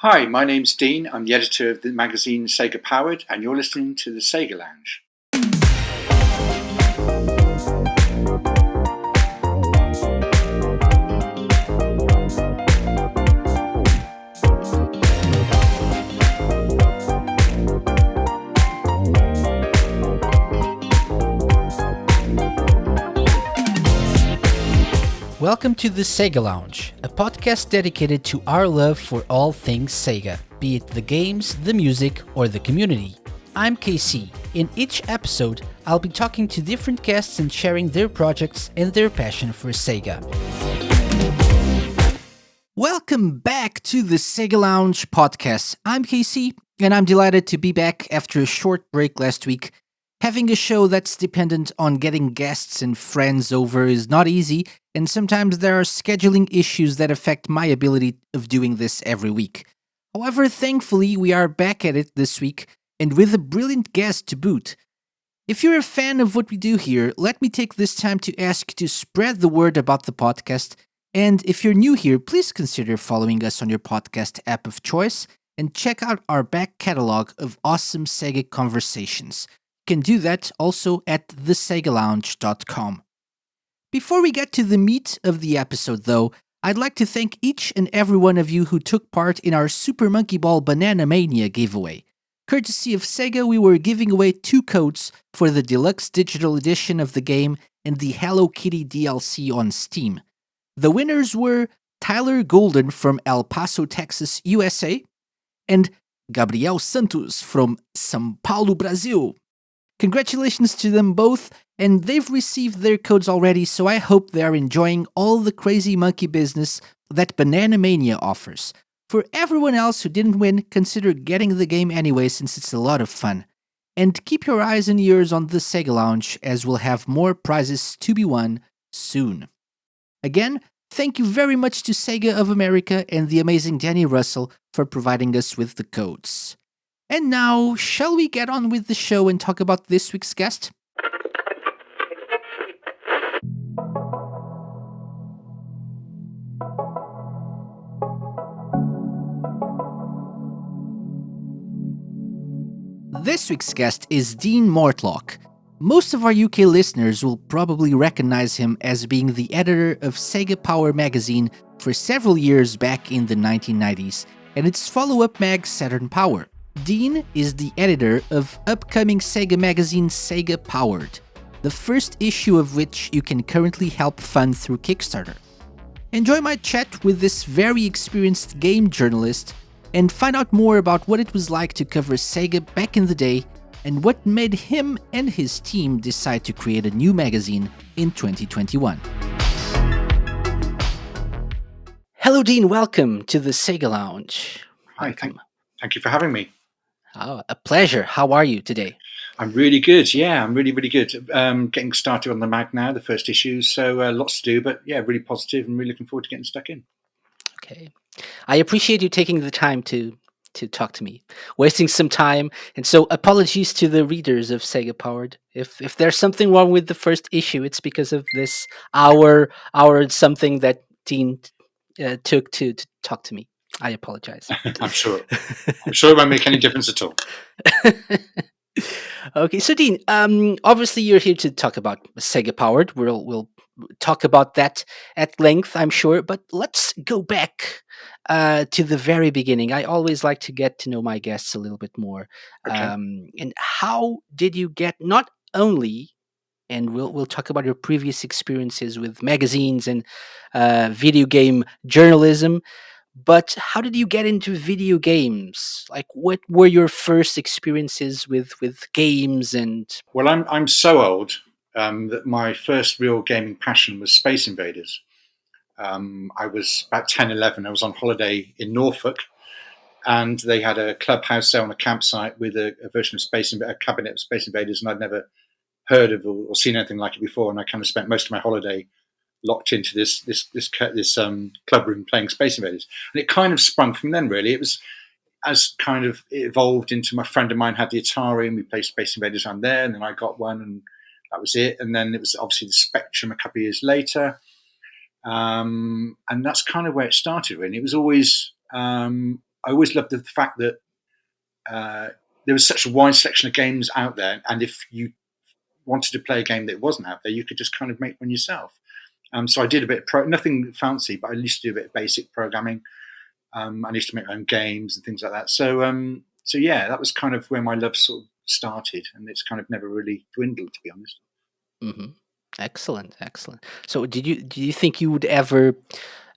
Hi, my name's Dean. I'm the editor of the magazine SEGA Powered, and you're listening to the SEGA Lounge. Welcome to the SEGA Lounge, a podcast dedicated to our love for all things SEGA, be it the games, the music, or the community. I'm KC. In each episode, I'll be talking to different guests and sharing their projects and their passion for SEGA. Welcome back to the SEGA Lounge podcast. I'm KC, and I'm delighted to be back after a short break last week. Having a show that's dependent on getting guests and friends over is not easy, and sometimes there are scheduling issues that affect my ability of doing this every week. However, thankfully, we are back at it this week, and with a brilliant guest to boot. If you're a fan of what we do here, let me take this time to ask you to spread the word about the podcast, and if you're new here, please consider following us on your podcast app of choice, and check out our back catalog of awesome SEGA conversations. You can do that also at thesegalounge.com. Before we get to the meat of the episode, though, I'd like to thank each and every one of you who took part in our Super Monkey Ball Banana Mania giveaway. Courtesy of SEGA, we were giving away 2 codes for the deluxe digital edition of the game and the Hello Kitty DLC on Steam. The winners were Tyler Golden from El Paso, Texas, USA, and Gabriel Santos from São Paulo, Brazil. Congratulations to them both, and they've received their codes already, so I hope they are enjoying all the crazy monkey business that Banana Mania offers. For everyone else who didn't win, consider getting the game anyway since it's a lot of fun. And keep your eyes and ears on the SEGA Lounge as we'll have more prizes to be won soon. Again, thank you very much to SEGA of America and the amazing Danny Russell for providing us with the codes. And now, shall we get on with the show and talk about this week's guest? This week's guest is Dean Mortlock. Most of our UK listeners will probably recognize him as being the editor of SEGA Powered magazine for several years back in the 1990s, and its follow-up mag Saturn Power. Dean is the editor of upcoming SEGA magazine SEGA Powered, the first issue of which you can currently help fund through Kickstarter. Enjoy my chat with this very experienced game journalist and find out more about what it was like to cover SEGA back in the day and what made him and his team decide to create a new magazine in 2021. Hello Dean, welcome to the SEGA Lounge. Hi, thank you for having me. Oh, a pleasure. How are you today? I'm really good. Yeah, I'm really good. Getting started on the mag now, the first issue, so lots to do, but yeah, really positive and really looking forward to getting stuck in. Okay. I appreciate you taking the time to talk to me, wasting some time, and so apologies to the readers of SEGA Powered. If there's something wrong with the first issue, it's because of this hour something that Dean took to talk to me. I apologize. I'm sure it won't make any difference at all. Okay, so Dean, obviously you're here to talk about SEGA Powered. We'll talk about that at length, I'm sure. But let's go back to the very beginning. I always like to get to know my guests a little bit more. Okay. And how did you get not only, and we'll talk about your previous experiences with magazines and video game journalism, but how did you get into video games? Like, what were your first experiences with games? And Well, I'm so old that my first real gaming passion was Space Invaders. I was about 10, 11. I was on holiday in Norfolk, and they had a clubhouse there on a campsite with a version of a cabinet of Space Invaders, and I'd never heard of or seen anything like it before. And I kind of spent most of my holiday locked into this club room playing Space Invaders, and it kind of sprung from then. Really, it was as kind of it evolved into my friend of mine had the Atari, and we played Space Invaders on there, and then I got one, and that was it. And then it was obviously the Spectrum a couple of years later, and that's kind of where it started. Really, it was always I always loved the fact that there was such a wide selection of games out there, and if you wanted to play a game that wasn't out there, you could just kind of make one yourself. So I did a bit of nothing fancy, but I used to do a bit of basic programming. I used to make my own games and things like that. So yeah, that was kind of where my love sort of started, and it's kind of never really dwindled, to be honest. Hmm. Excellent, excellent. So, do you think you would ever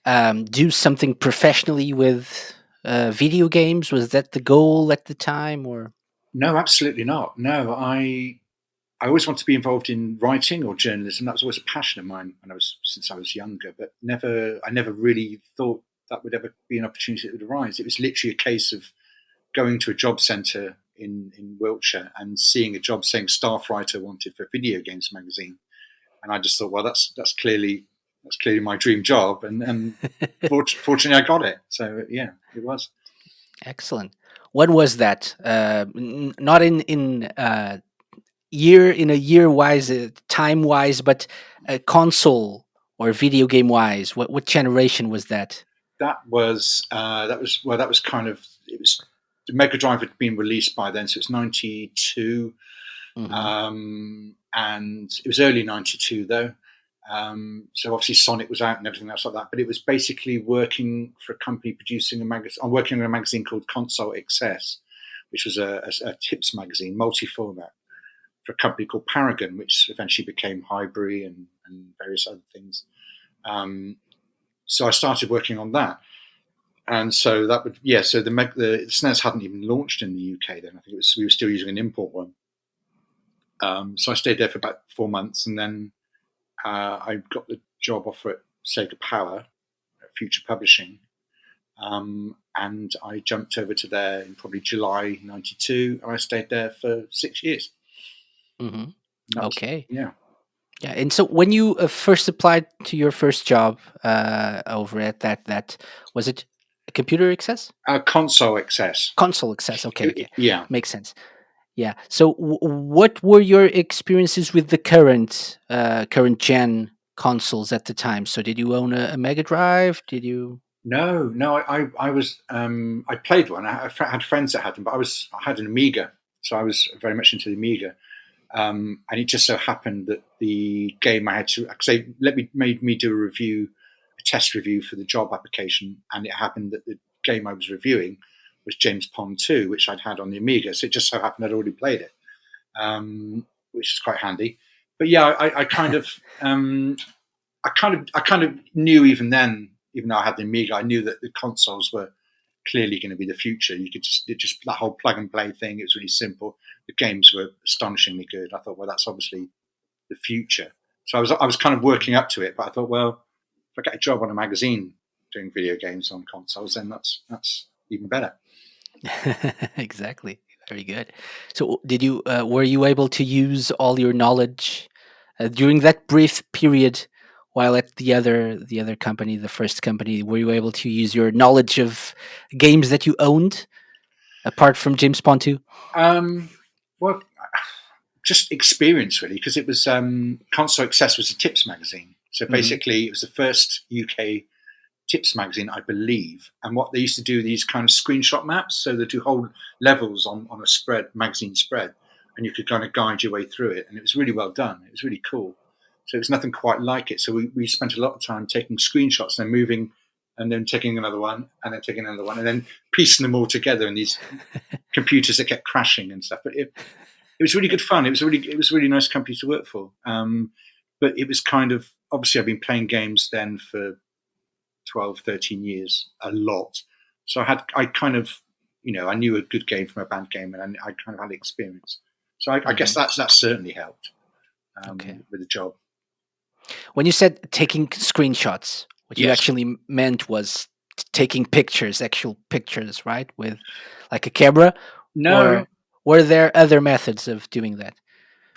do something professionally with video games? Was that the goal at the time, or? No, absolutely not. No, I always wanted to be involved in writing or journalism. That was always a passion of mine since I was younger. But I never really thought that would ever be an opportunity that would arise. It was literally a case of going to a job centre in Wiltshire and seeing a job saying staff writer wanted for a video games magazine, and I just thought, well, that's clearly my dream job, and fortunately I got it. So yeah, it was. Excellent. When was that? Not in year in a year wise, time wise, but console or video game wise. What generation was that? That was kind of it was the Mega Drive had been released by then, so it's 92, Hmm. and it was early 92 though. So obviously Sonic was out and everything else like that, but it was basically working for a company producing a magazine. I'm working on a magazine called Console Excess, which was a tips magazine, multi-format, for a company called Paragon, which eventually became Highbury and various other things. So I started working on that, and so that would So the SNES hadn't even launched in the UK then. I think we were still using an import one. So I stayed there for about 4 months, and then I got the job offer at SEGA Power, at Future Publishing, and I jumped over to there in probably July '92, and I stayed there for 6 years. Hmm. Was, Okay. yeah. Yeah, and so when you first applied to your first job over at that was it computer access, Console Excess. console access? Okay, okay, Yeah. makes sense. Yeah. So, what were your experiences with the current gen consoles at the time? So, did you own a Mega Drive? Did you? No. I was I played one. I had friends that had them, but I had an Amiga, so I was very much into the Amiga. And it just so happened that the game I had to say made me do a test review for the job application, and it happened that the game I was reviewing was James Pond 2, which I'd had on the Amiga. So it just so happened I'd already played it, which is quite handy. But yeah, I kind of knew even then, even though I had the Amiga, I knew that the consoles were clearly going to be the future. You could just that whole plug and play thing. It was really simple. The games were astonishingly good. I thought, well, that's obviously the future. So I was kind of working up to it, but I thought, well, if I get a job on a magazine doing video games on consoles, then that's even better. Exactly. Very good. So, did you were you able to use all your knowledge during that brief period while at the other company, the first company? Were you able to use your knowledge of games that you owned apart from James Pond 2? Um, well, just experience really, because it was Console Access was a tips magazine. So Hmm. basically, it was the first UK tips magazine, I believe. And what they used to do, these kind of screenshot maps, so they do whole levels on a magazine spread, and you could kind of guide your way through it. And it was really well done. It was really cool. So it was nothing quite like it. So we spent a lot of time taking screenshots and then moving, and then taking another one, and then taking another one, and then piecing them all together in these computers that kept crashing and stuff. But it was really good fun. It was a really nice company to work for. But it was kind of obviously I've been playing games then for 12, 13 years, a lot. So I kind of, I knew a good game from a bad game, and I kind of had experience. So I guess Hmm. that certainly helped Okay. with the job. When you said taking screenshots, what you Yes. actually meant was taking pictures, actual pictures, right? With like a camera, No, or were there other methods of doing that?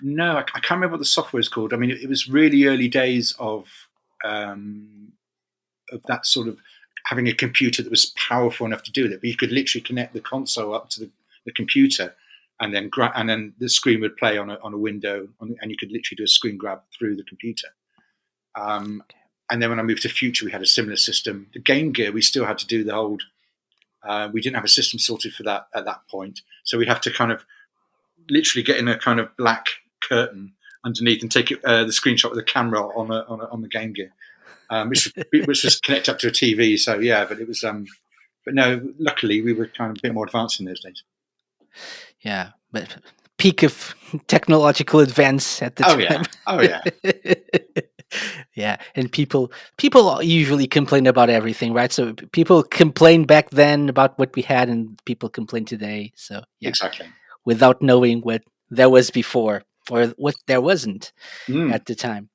no, I can't remember what the software is called. I mean, it was really early days um, of that sort of having a computer that was powerful enough to do that. But you could literally connect the console up to the computer, and then the screen would play on a window, and you could literally do a screen grab through the computer. Um, and then when I moved to Future, we had a similar system. The Game Gear, we still had to do the old We didn't have a system sorted for that at that point, so we'd have to kind of literally get in a kind of black curtain underneath and take the screenshot with the camera on the Game Gear, which was connected up to a TV. So yeah, but it was. But no, luckily we were kind of a bit more advanced in those days. Yeah, but peak of technological advance at the time. Oh yeah. Yeah, and people usually complain about everything, right? So people complain back then about what we had, and people complain today. So yeah, exactly, without knowing what there was before or what there wasn't at the time.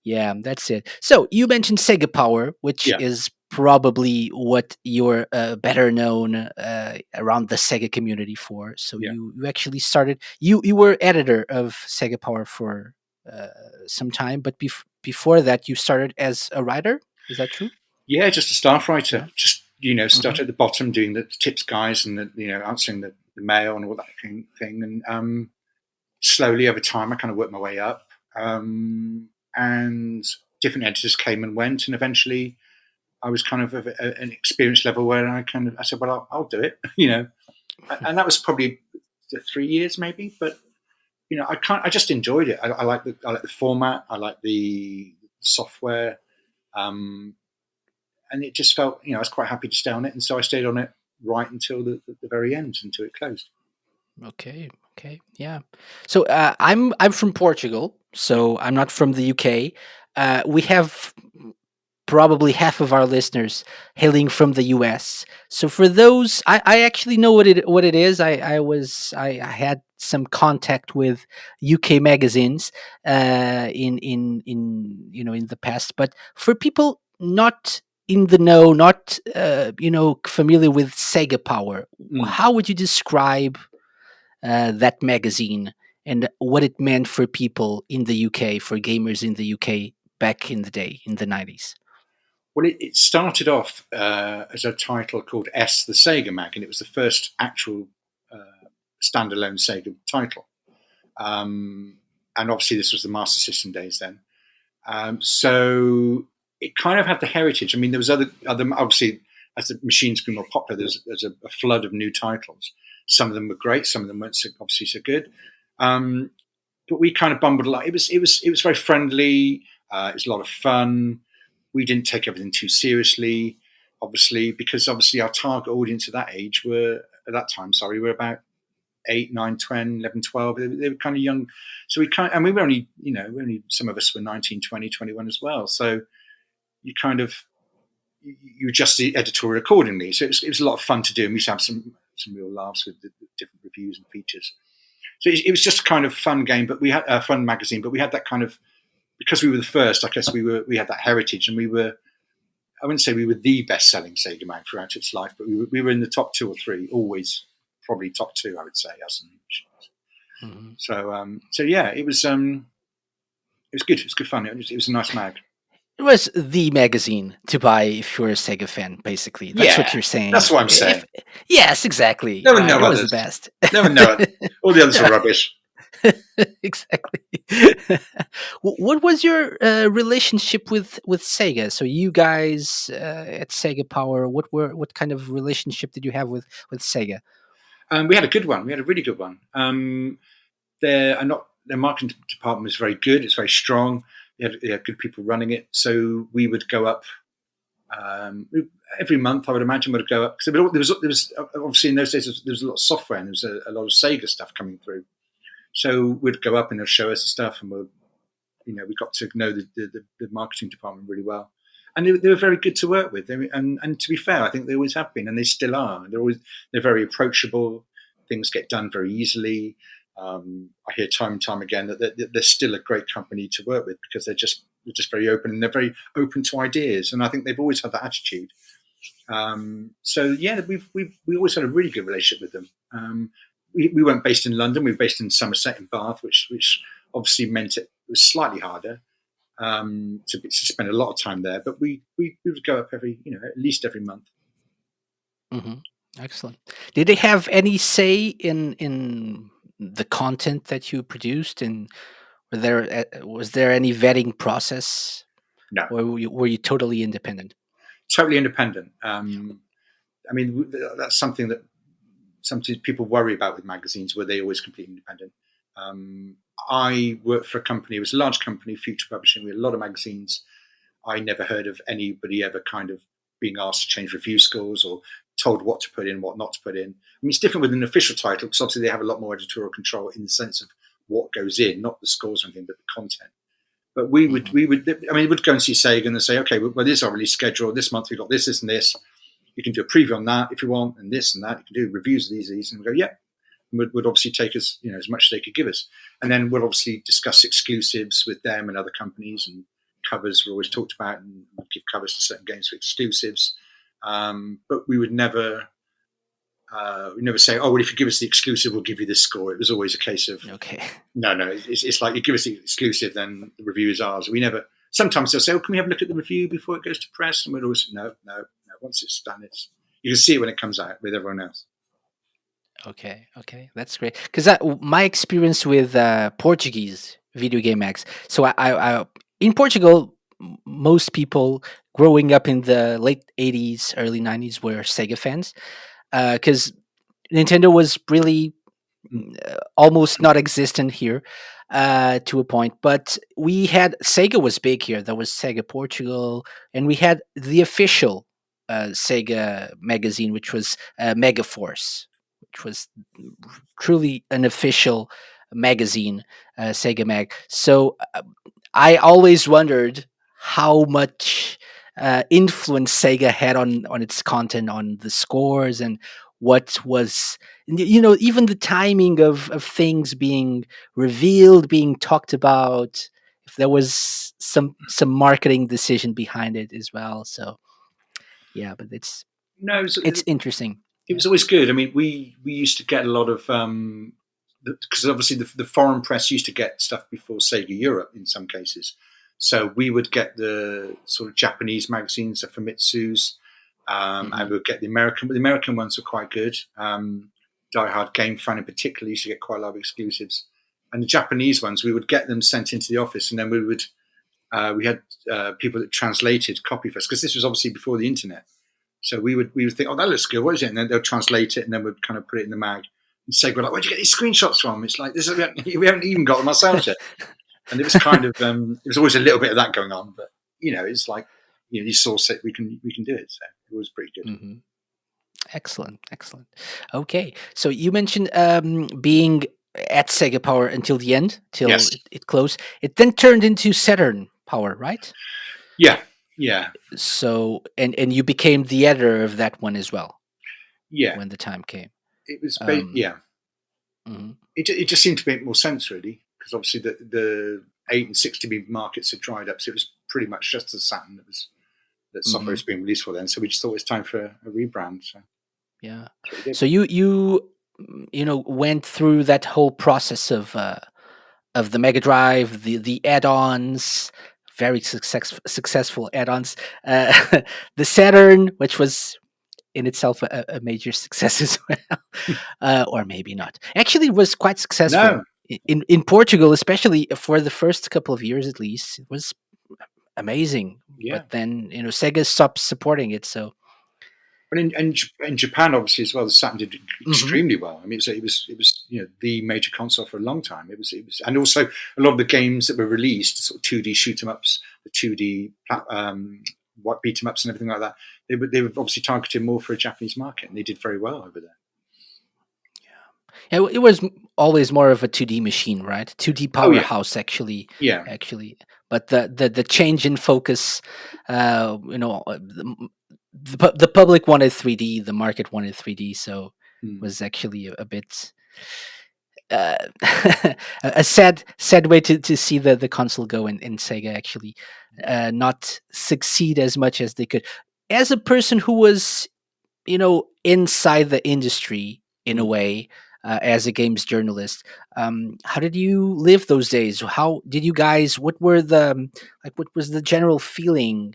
Yeah, that's it. So you mentioned Sega Power, which is probably what you're better known around the Sega community for. So you actually started. You were editor of Sega Power for some time, but before that, you started as a writer. Is that true? Yeah, just a staff writer. Yeah. Just start at the bottom, doing the tips guys and answering the mail and all that thing. And slowly over time, I kind of worked my way up. And different editors came and went, and eventually I was kind of an experience level where I said, well, I'll do it, and that was probably 3 years maybe, but I just enjoyed it. I like the format, I like the software, and it just felt, I was quite happy to stay on it, and so I stayed on it right until the very end, until it closed. Okay, yeah. So I'm from Portugal, so I'm not from the UK. We have probably half of our listeners hailing from the US. So for those, I actually know what it is. I had some contact with UK magazines in in the past. But for people not in the know, not familiar with Sega Power, how would you describe that magazine and what it meant for people in the UK, for gamers in the UK back in the day, in the 90s? Well, it started off as a title called S, the Sega Mag, and it was the first actual standalone Sega title. And obviously, this was the Master System days then. So it kind of had the heritage. I mean, there was other obviously, as the machines grew more popular, there's a flood of new titles. Some of them were great, some of them weren't obviously so good. But we kind of bumbled along. It was very friendly. It was a lot of fun. We didn't take everything too seriously, obviously, because obviously our target audience at that age were about 8, 9, 10, 11, 12. They were kind of young. So we were only, some of us were 19, 20, 21 as well. So you adjust the editorial accordingly. So it was a lot of fun to do. And we used to have some real laughs with the different reviews and features. So it was just a kind of fun game, but we had a fun magazine, but we had that kind of, because we were the first, I guess we had that heritage, and I wouldn't say we were the best-selling Sega mag throughout its life, but we were in the top 2 or 3, always probably top 2, I would say, as machines. So yeah, it was good. It was good fun. It was a nice mag. It was the magazine to buy if you're a Sega fan, basically. That's what you're saying. That's what I'm saying. Yes, exactly. No one knew was the best. No one knew it. All the others were rubbish. Exactly. What was your relationship with Sega? So you guys at Sega Power, what kind of relationship did you have with Sega? We had a good one. We had a really good one. Their marketing department was very good. It's very strong. They had good people running it. So we would go up every month. I would imagine would go up, because there was obviously in those days there was a lot of software, and there was a lot of Sega stuff coming through. So we'd go up and they'll show us the stuff, and we got to know the marketing department really well, and they were very good to work with. And to be fair, I think they always have been, and they still are. They're very approachable. Things get done very easily. I hear time and time again that they're still a great company to work with, because they're just very open, and they're very open to ideas. And I think they've always had that attitude. So yeah, we always had a really good relationship with them. We weren't based in London. We were based in Somerset, in Bath, which obviously meant it was slightly harder to spend a lot of time there. But we would go up at least every month. Mm-hmm. Excellent. Did they have any say in the content that you produced, and was there any vetting process? No. Or were you totally independent? Totally independent. I mean, that's something that sometimes people worry about with magazines, where they always completely independent. Um, I worked for a company. It was a large company, Future Publishing. We had a lot of magazines. I never heard of anybody ever kind of being asked to change review scores or told what to put in, what not to put in. I mean, it's different with an official title because obviously they have a lot more editorial control in the sense of what goes in, not the scores or anything, but the content. But Mhm. I mean, we'd go and see Sega and they'd say, okay, well, this is our release schedule. This month we've got this, this, and this. You can do a preview on that if you want, and this and that. You can do reviews of these, and we go, yeah. And would obviously take us, as much as they could give us, and then we'll obviously discuss exclusives with them and other companies, and covers were always talked about, and we'd give covers to certain games for exclusives. But we never say, oh, well, if you give us the exclusive, we'll give you this score. It was always a case of, Okay. no, it's like you give us the exclusive, then the review is ours. We never. Sometimes they'll say, "Oh, can we have a look at the review before it goes to press?" And we'd always say, no, no, no. Once it's done, you can see it when it comes out with everyone else. Okay. Okay. That's great. Because my experience with Portuguese video game mags. So I in Portugal, most people growing up in the late '80s, early '90s were Sega fans. Because Nintendo was really Mm. almost not existent here to a point. But we had Sega was big here. There was Sega Portugal, and we had the official Sega magazine, which was Mega Force, which was truly an official magazine, Sega Mag. So I always wondered how much influence Sega had on its content, on the scores, and what was even the timing of things being revealed, being talked about. If there was some marketing decision behind it as well. So yeah, but No, it's interesting. it Yeah. was always good. I mean, we used to get a lot of because obviously the foreign press used to get stuff before Sega Europe in some cases. So we would get the sort of Japanese magazines, the Famitsu's, and Hmm. we would get the American. But the American ones were quite good. Die Hard Game Fan in particular used to get quite a lot of exclusives, and the Japanese ones we would get them sent into the office, and then we had people that translated copy for us because this was obviously before the internet. So we would think, oh, that looks good. What is it? And then they'll translate it, and then we'd kind of put it in the mag. And Sega were like, where'd you get these screenshots from? It's like we haven't even got them ourselves yet. And it was kind of it was always a little bit of that going on, but it's like you source it, we can do it. So it was pretty good. Hmm. Excellent, excellent. Okay, so you mentioned being at Sega Power until the end, till Yes, it closed. It then turned into Saturn Power, right? yeah, yeah. So and you became the editor of that one as well Yeah. when the time came. It was Um, yeah. mhm, It just seemed to make more sense really because obviously the 8 and 16-bit markets had dried up, so it was pretty much just the Saturn that software was mhm, being released for then. So we just thought it was time for a rebrand. So yeah. that's what we did. So you went through that whole process of the Mega Drive, the add-ons, very successful add-ons, uh, the Saturn, which was in itself a major success as well, or maybe not. Actually, it was quite successful No, in Portugal, especially for the first couple of years at least. It was amazing, yeah. but then Sega stopped supporting it. So But in Japan, obviously as well, the Saturn did hmm extremely well. I mean, it was the major console for a long time. And also a lot of the games that were released, sort of 2D shoot 'em ups, the 2D what beat 'em ups and everything like that. They were obviously targeted more for a Japanese market, and they did very well over there. it was always more of a 2D machine, right? 2D Oh yeah, powerhouse, actually. yeah. Actually, but the change in focus, the public wanted 3D, the market wanted 3D, so Hmm. was actually a bit uh, a sad way to see the console go, in Sega actually not succeed as much as they could. As a person who was inside the industry in a Hmm. way, as a games journalist, how did you live those days? How did you guys? What were the like? What was the general feeling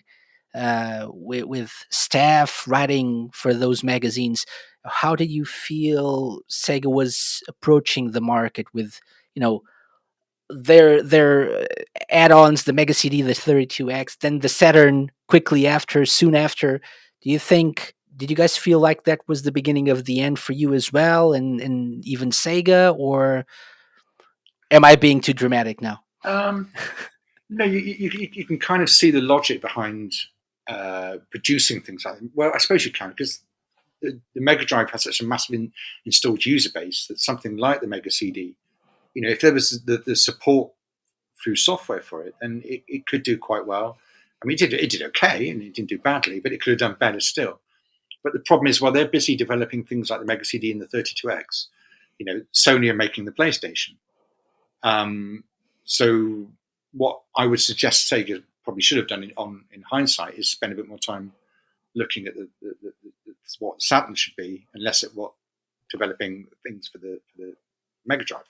with staff writing for those magazines? How did you feel Sega was approaching the market with you know their add-ons, the Mega CD, the 32X, then the Saturn quickly after, soon after? Do you think did you guys feel like that was the beginning of the end for you as well, and even Sega, or am I being too dramatic now? No, you can kind of see the logic behind producing things like that. Well, I suppose you can, because the Mega Drive has such a massive installed user base that something like the Mega CD, if there was the support through software for it, then it could do quite well. I mean, it did okay, and it didn't do badly, but it could have done better still. But the problem is, while they're busy developing things like the Mega CD and the 32X, Sony are making the PlayStation. So what I would suggest Sega probably should have done in hindsight is spend a bit more time looking at what Saturn should be, and less at what developing things for the Mega Drive.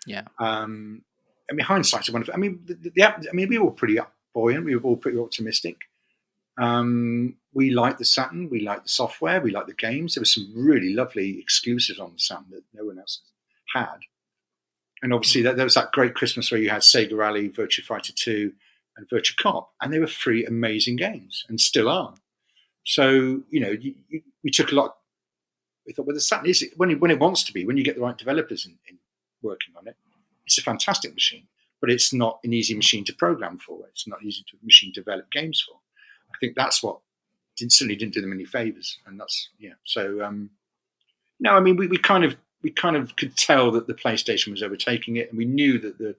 Yeah. I mean, hindsight's a wonderful. I mean, we were all pretty buoyant. We were all pretty optimistic. We liked the Saturn. We liked the software. We liked the games. There were some really lovely exclusives on the Saturn that no one else had. And obviously, there was that great Christmas where you had Sega Rally, Virtua Fighter 2, and Virtua Cop, and they were three amazing games, and still are. So we took a lot. We thought, well, the Saturn is when it wants to be. When you get the right developers in working on it, it's a fantastic machine. But it's not an easy machine to program for. It's not easy machine to develop games for. I think that's what certainly didn't do them any favors, and that's So no, I mean we kind of could tell that the PlayStation was overtaking it, and we knew that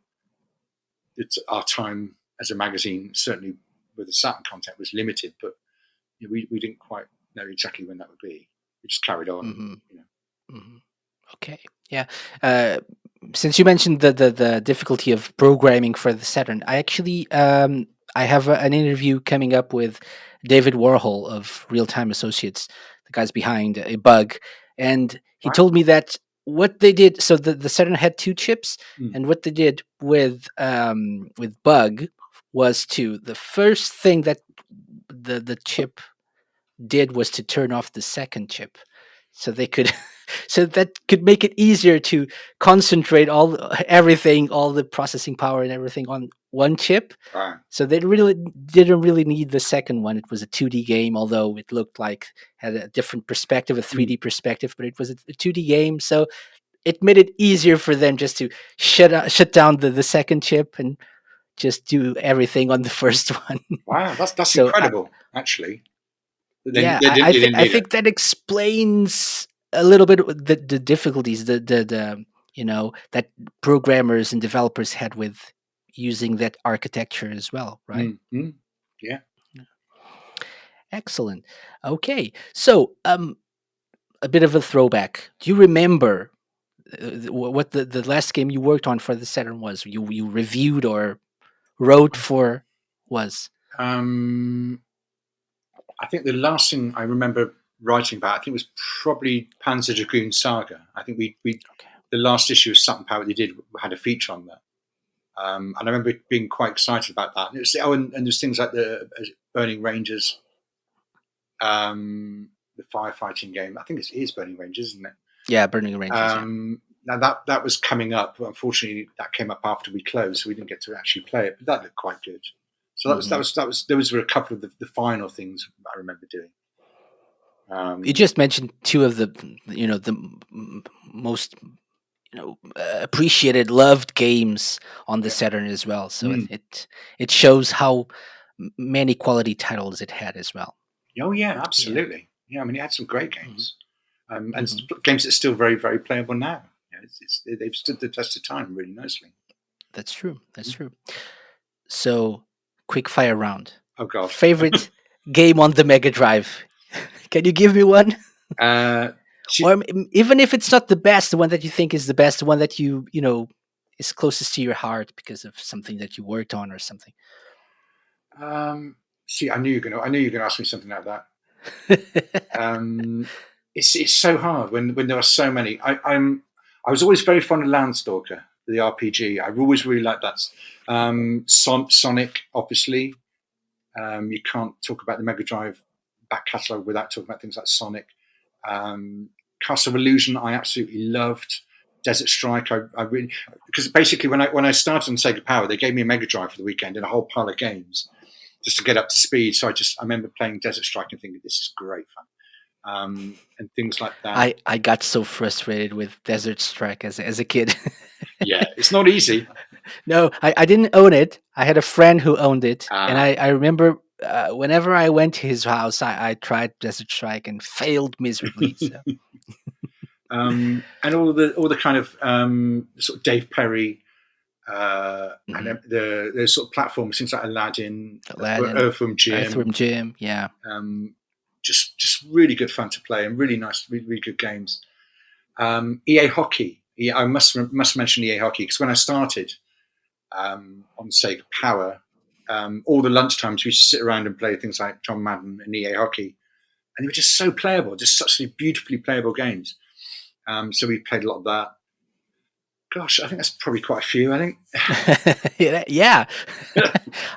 our time as a magazine, certainly with the Saturn content, was limited. But we didn't quite know exactly when that would be. We just carried on. Mm-hmm. Mm-hmm. Okay, yeah. Since you mentioned the difficulty of programming for the Saturn, I actually I have an interview coming up with David Warhol of Real Time Associates, the guys behind a Bug, and he told me that what they did. So the Saturn had two chips, and what they did with Bug was the first thing that the chip did was to turn off the second chip, so they could. So that could make it easier to concentrate all the processing power and everything on one chip. Right. So they really didn't really need the second one. It was a 2D game, although it looked like had a different perspective, a 3D perspective, but it was a 2D game. So it made it easier for them just to shut down the second chip and just do everything on the first one. Wow, that's so, incredible, actually. I think that explains a little bit the difficulties the that programmers and developers had with using that architecture as well, right? Mm-hmm. Yeah. Excellent. Okay, so a bit of a throwback. Do you remember what the last game you worked on for the Saturn was? You reviewed or wrote for was? I think the last thing I remember writing about, I think, was probably Panzer Dragoon Saga. I think we the last issue of Saturn Powered they did had a feature on that, and I remember being quite excited about that. And it was, and there's things like the Burning Rangers, the firefighting game. I think it is Burning Rangers, isn't it? Yeah, Burning Rangers. Now that was coming up. Unfortunately, that came up after we closed, so we didn't get to actually play it. But that looked quite good. So those were a couple of the final things I remember doing. You just mentioned two of the most appreciated, loved games on the Saturn as well. So it shows how many quality titles it had as well. Oh yeah, absolutely. Yeah, I mean it had some great games, and games that are still very, very playable now. They've stood the test of time really nicely. That's true. That's true. So, quick fire round. Oh God! Favorite game on the Mega Drive? Can you give me one? Or even if it's not the best, the one that you think is the best, the one that you is closest to your heart because of something that you worked on or something. See, I knew you were gonna ask me something like that. It's so hard when there are so many. I was always very fond of Landstalker, the RPG. I always really liked that. Sonic, obviously. You can't talk about the Mega Drive back catalogue without talking about things like Sonic. Castle of Illusion, I absolutely loved. Desert Strike, I really, because basically when I started on SEGA Power, they gave me a Mega Drive for the weekend and a whole pile of games just to get up to speed. So I remember playing Desert Strike and thinking, this is great fun. and things like that. I got so frustrated with Desert Strike as a kid. Yeah, it's not easy. No, I didn't own it. I had a friend who owned it, and Ah. I remember whenever I went to his house, I tried Desert Strike and failed miserably. So And all the kind of sort of Dave Perry and mhm. the sort of platforms, things like Aladdin, Aladdin, Earthworm Jim, Earthworm Jim, yeah. just really good fun to play and really nice, really, really good games. EA Hockey, I must mention EA Hockey because when I started on Sega Power, all the lunchtimes we used to sit around and play things like John Madden and EA Hockey, and they were just so playable, just such beautifully playable games. So we played a lot of that. Gosh, I think that's probably quite a few. I think. Yeah.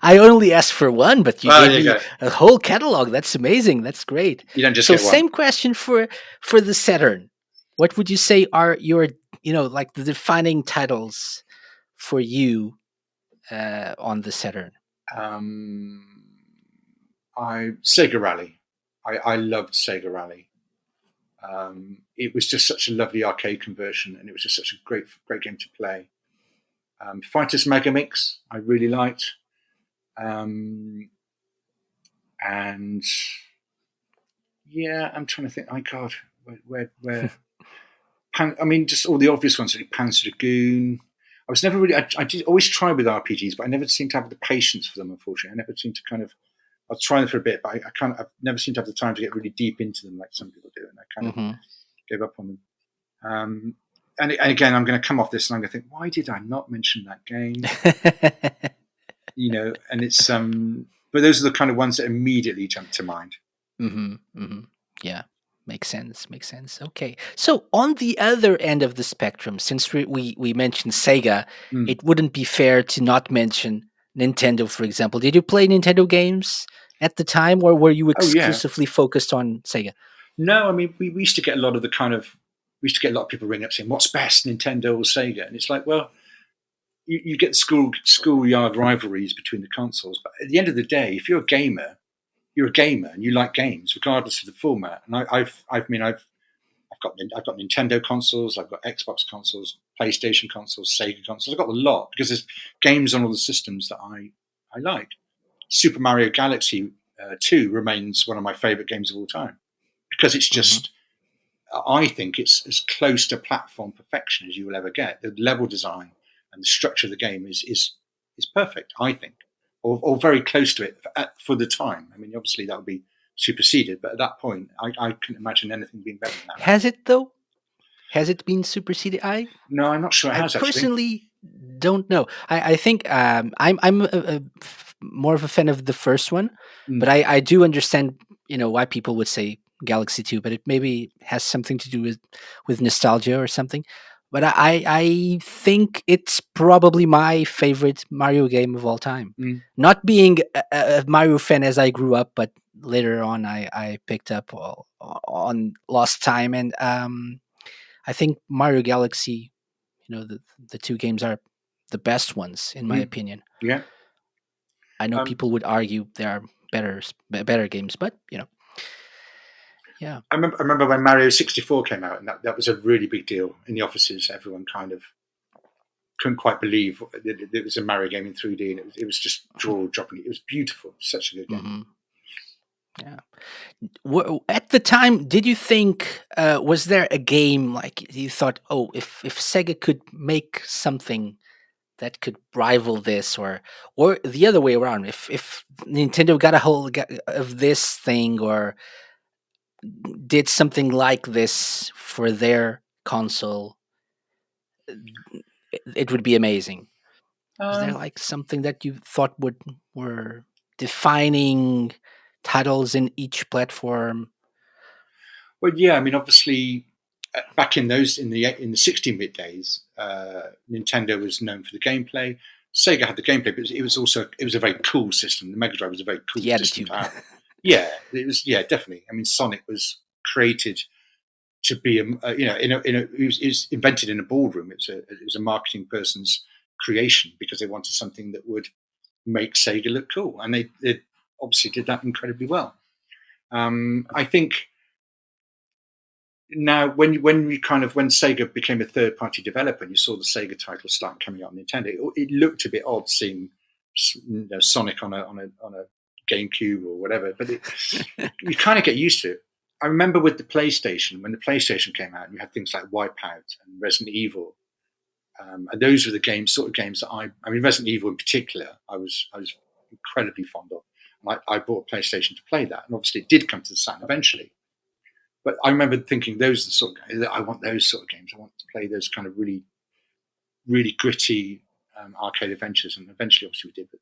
I only asked for one, but you Well, gave there you me go. a whole catalog. That's amazing. That's great. You don't just So get one. same question for the Saturn. What would you say are your, like the defining titles for you on the Saturn? Um, Sega Rally. I loved Sega Rally. It was just such a lovely arcade conversion, and it was just such a great game to play. Fighters Megamix, I really liked, and yeah, I'm trying to think. Oh God, where I mean, just all the obvious ones, like Panzer Dragoon. I was never really. I did always try with RPGs, but I never seemed to have the patience for them. Unfortunately, I never seemed to kind of. I was trying for a bit, but I can't. I've never seemed to have the time to get really deep into them like some people do, and I kind of Hmm. gave up on them. And again, I'm going to come off this, and I'm going to think, why did I not mention that game? And it's but those are the kind of ones that immediately jump to mind. Hmm. Hmm. Yeah, makes sense. Makes sense. Okay, so on the other end of the spectrum, since we mentioned Sega, Mm. it wouldn't be fair to not mention Nintendo, for example. Did you play Nintendo games at the time, or were you Oh yeah, exclusively focused on Sega? no, I mean we used to get a lot of the kind of we used to get a lot of people ringing up saying, "What's best, Nintendo or Sega?" And it's like, well, you get schoolyard rivalries between the consoles, but at the end of the day, if you're a gamer, you're a gamer and you like games, regardless of the format. And I've got Nintendo consoles, I've got Xbox consoles, PlayStation consoles, Sega consoles. I've got a lot because there's games on all the systems that I like. Super Mario Galaxy 2 remains one of my favorite games of all time because it's Hmm. just, I think it's as close to platform perfection as you will ever get. The level design and the structure of the game is perfect, I think, or very close to it for the time. I mean, obviously that would be superseded, but at that point, I couldn't imagine anything being better than that. Has it though? Has it been superseded? No, I'm not sure it I has actually. personally don't know. I think I'm more of a fan of the first one, but Mm. I do understand why people would say Galaxy 2, but it maybe has something to do with nostalgia or something. But I think it's probably my favorite Mario game of all time. Mm. Not being a Mario fan as I grew up, but later on I picked up on Lost Time, and I think Mario Galaxy, the two games are the best ones in my Mm. opinion. Yeah. I know Um, people would argue there are better games, but yeah. I remember when Mario 64 came out, and that was a really big deal in the offices. Everyone kind of couldn't quite believe that it was a Mario game in 3D, and it was just jaw dropping. It was beautiful, such a good game. Hmm. Yeah. At the time, did you think was there a game like you thought, oh, if Sega could make something that could rival this, or the other way around, if Nintendo got a hold of this thing or did something like this for their console, it would be amazing. Was there Um, like something that you thought would were defining titles in each platform? well, yeah, I mean, obviously, back in the 16-bit days, Nintendo was known for the gameplay. Sega had the gameplay, but it was a very cool system. The Mega Drive was a very cool The system to attitude. have. Yeah, it was. Yeah, definitely. I mean, Sonic was created to be it was invented in a boardroom. It was a marketing person's creation because they wanted something that would make Sega look cool, and they obviously did that incredibly well. I think Now, when Sega became a third-party developer, and you saw the Sega titles start coming out on Nintendo, it looked a bit odd seeing Sonic on a GameCube or whatever. But you kind of get used to it. I remember with the PlayStation, when the PlayStation came out, you had things like Wipeout and Resident Evil, and those were the sort of games that I mean, Resident Evil in particular, I was incredibly fond of. I bought a PlayStation to play that, and obviously it did come to the Saturn eventually. But I remember thinking those are the sort of games I want. Those sort of games. I want to play those kind of really, really gritty arcade adventures, and eventually, obviously, we did. But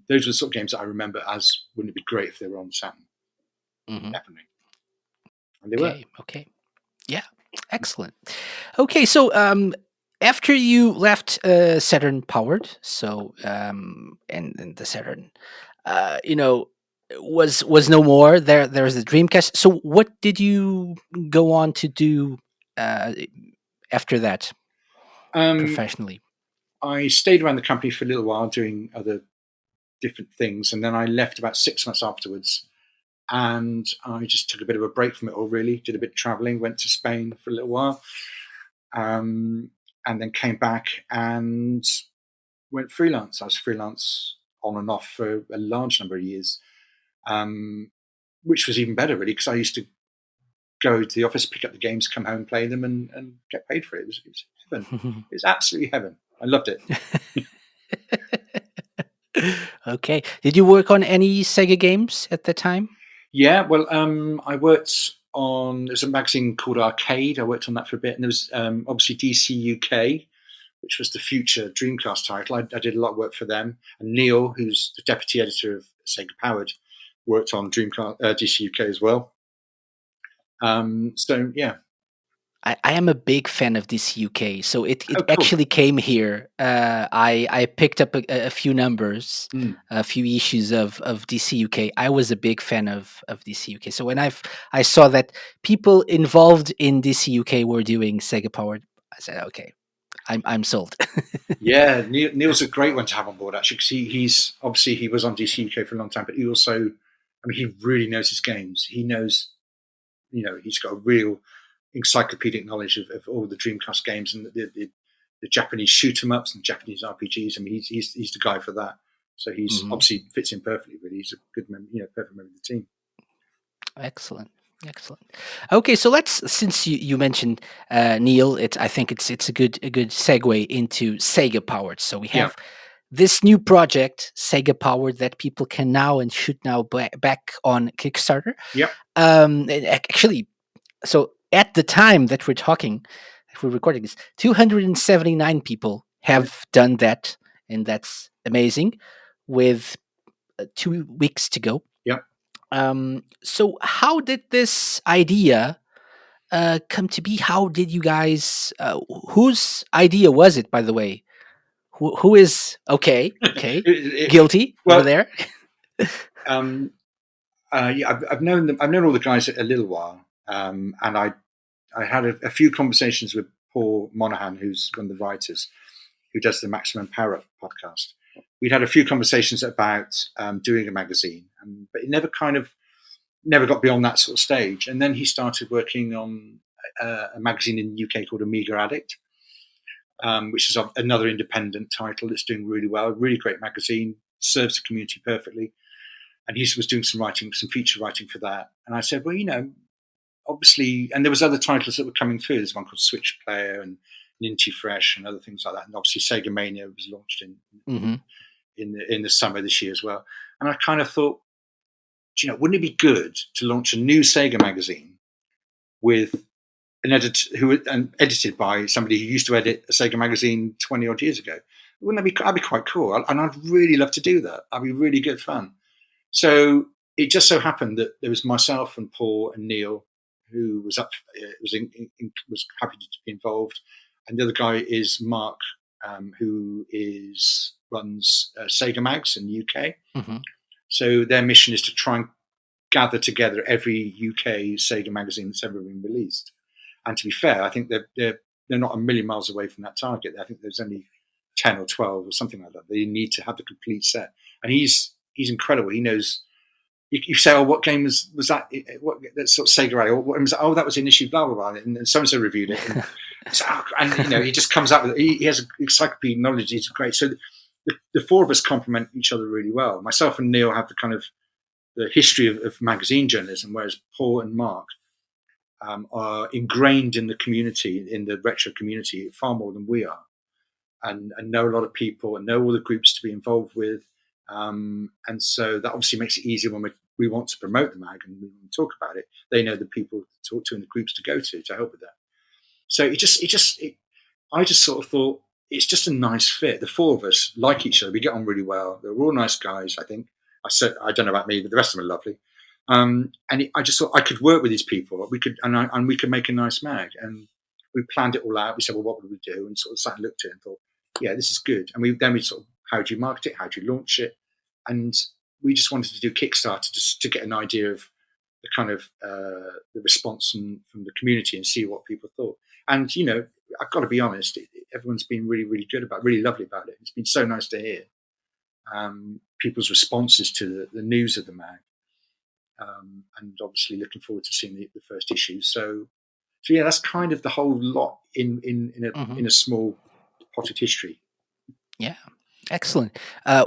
those are the sort of games that I remember as wouldn't it be great if they were on Saturn? Mm-hmm. Definitely, and they were. Okay. Yeah. Excellent. Okay. So after you left Saturn Powered, so and the Saturn, was no more. There was the Dreamcast. So what did you go on to do after that professionally? I stayed around the company for a little while doing other different things, and then I left about 6 months afterwards. And I just took a bit of a break from it all, really. Did a bit of traveling, went to Spain for a little while, and then came back and went freelance. I was freelance on and off for a large number of years, which was even better, really, because I used to go to the office, pick up the games, come home, play them, and get paid for it. It was heaven. It was absolutely heaven. I loved it. Okay. Did you work on any Sega games at the time? Yeah, well, I worked on, there's a magazine called Arcade. I worked on that for a bit. And there was obviously DC UK, which was the future Dreamcast title. I did a lot of work for them. And Neil, who's the deputy editor of SEGA Powered, worked on Dreamcast DC UK as well. So, yeah. I am a big fan of this UK, so it cool. actually came here. I picked up a few numbers, a few issues of DC UK. I was a big fan of DC UK. So when I saw that people involved in DC UK were doing Sega Powered, I said, okay, I'm sold. Yeah, Neil's a great one to have on board, actually, because he's obviously he was on DC UK for a long time, but he also, I mean, he really knows his games. He knows, he's got a real encyclopedic knowledge of all the Dreamcast games and the Japanese shoot 'em ups and Japanese RPGs. I mean, he's the guy for that. So he's obviously fits in perfectly. Really, he's a good member, perfect member of the team. Excellent. Okay, so since you mentioned Neil, I think it's a good segue into Sega Powered. So we have this new project, Sega Powered, that people can now and should now back on Kickstarter. Yep. Actually, so at the time that we're recording this, 279 people have done that, and that's amazing. With 2 weeks to go. Yep. So how did this idea come to be? How did you guys? Whose idea was it, by the way? Who is okay? Guilty over there. Yeah, I've known them. I've known all the guys a little while, and I had a few conversations with Paul Monahan, who's one of the writers, who does the Maximum Power Up podcast. We'd had a few conversations about doing a magazine, but it never got beyond that sort of stage. And then he started working on a magazine in the UK called Amiga Addict, which is another independent title that's doing really well. Really great magazine, serves the community perfectly. And he was doing some feature writing for that. And I said, well, obviously, and there was other titles that were coming through. There's one called Switch Player and Ninty Fresh and other things like that. And obviously, Sega Mania was launched in the summer this year as well. And I kind of thought, wouldn't it be good to launch a new Sega magazine with an editor edited by somebody who used to edit a Sega magazine 20 odd years ago? Wouldn't that be? That'd be quite cool, and I'd really love to do that. That'd be really good fun. So it just so happened that there was myself and Paul and Neil, who was happy to be involved, and the other guy is Mark, who runs Sega Mags in the UK. So their mission is to try and gather together every UK Sega magazine that's ever been released. And to be fair, I think they're not a million miles away from that target. I think there's only 10 or 12 or something like that. They need to have the complete set, and he's incredible. He knows you say, oh, what game was that? What that sort of Sega Rally? Or what was that? Oh, that was an issue, blah blah blah. And so and so reviewed it, and he just comes up with he has encyclopedic knowledge. He's great. So the four of us complement each other really well. Myself and Neil have the kind of the history of magazine journalism, whereas Paul and Mark are ingrained in the community, in the retro community, far more than we are, and know a lot of people and know all the groups to be involved with. And so that obviously makes it easier when we want to promote the mag and we want to talk about it. They know the people to talk to and the groups to go to help with that. So I just sort of thought it's just a nice fit. The four of us like each other. We get on really well. They're all nice guys, I think. I don't know about me, but the rest of them are lovely. I just thought I could work with these people. We could make a nice mag. And we planned it all out. We said, well, what would we do? And sort of sat and looked at it and thought, yeah, this is good. And we sort of, how do you market it? How do you launch it? And we just wanted to do Kickstarter just to get an idea of the kind of the response from the community and see what people thought. And I've got to be honest, everyone's been really, really good really lovely about it. It's been so nice to hear people's responses to the news of the mag, and obviously looking forward to seeing the first issue. So yeah, that's kind of the whole lot in a small potted history. Yeah. Excellent.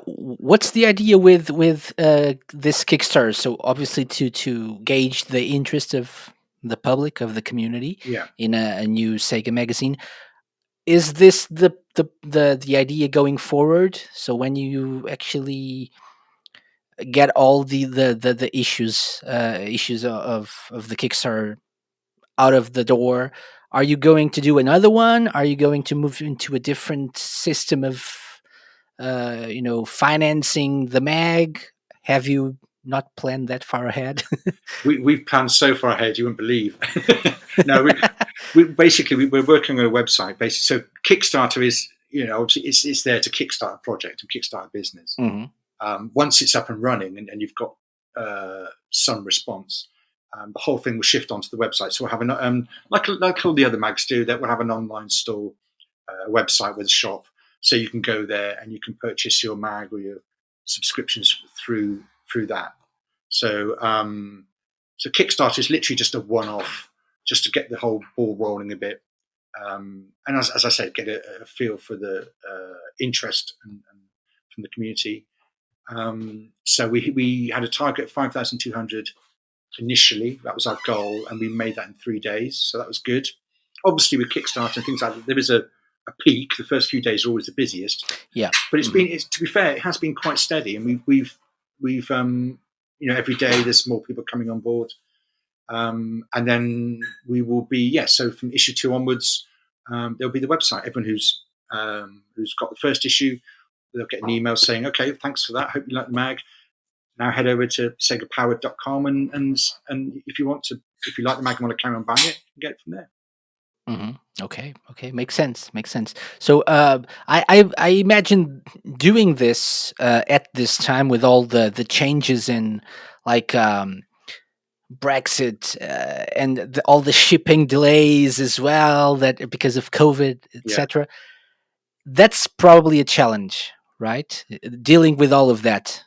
What's the idea with this Kickstarter? So obviously to gauge the interest of the public, of the community, in a new Sega magazine. Is this the idea going forward? So when you actually get all the issues of the Kickstarter out of the door, are you going to do another one? Are you going to move into a different system of financing the mag? Have you not planned that far ahead? We've planned so far ahead you wouldn't believe. No, we're working on a website basically. So Kickstarter is, obviously it's there to kickstart a project and kickstart a business. Mm-hmm. Once it's up and running and you've got some response, the whole thing will shift onto the website. So we'll have like all the other mags do, that we'll have an online store, website with a shop, so you can go there and you can purchase your mag or your subscriptions through that. So Kickstarter is literally just a one-off, just to get the whole ball rolling a bit, and as I said, get a feel for the interest and from the community. So we had a target of 5,200 initially. That was our goal, and we made that in 3 days. So that was good. Obviously, with Kickstarter and things like that, there is a peak. The first few days are always the busiest. Yeah, but to be fair, it has been quite steady, and we've every day there's more people coming on board, and then we will be so from issue 2 onwards, there'll be the website. Everyone who's got the first issue, they'll get an email saying, okay, thanks for that, hope you like the mag. Now head over to SEGAPowered.com and if you like the mag and want to carry on buying it, you can get it from there. Mm-hmm. Okay, makes sense. So I imagine doing this at this time with all the changes in Brexit and all the shipping delays as well, that because of COVID, etc. That's probably a challenge, right? Dealing with all of that.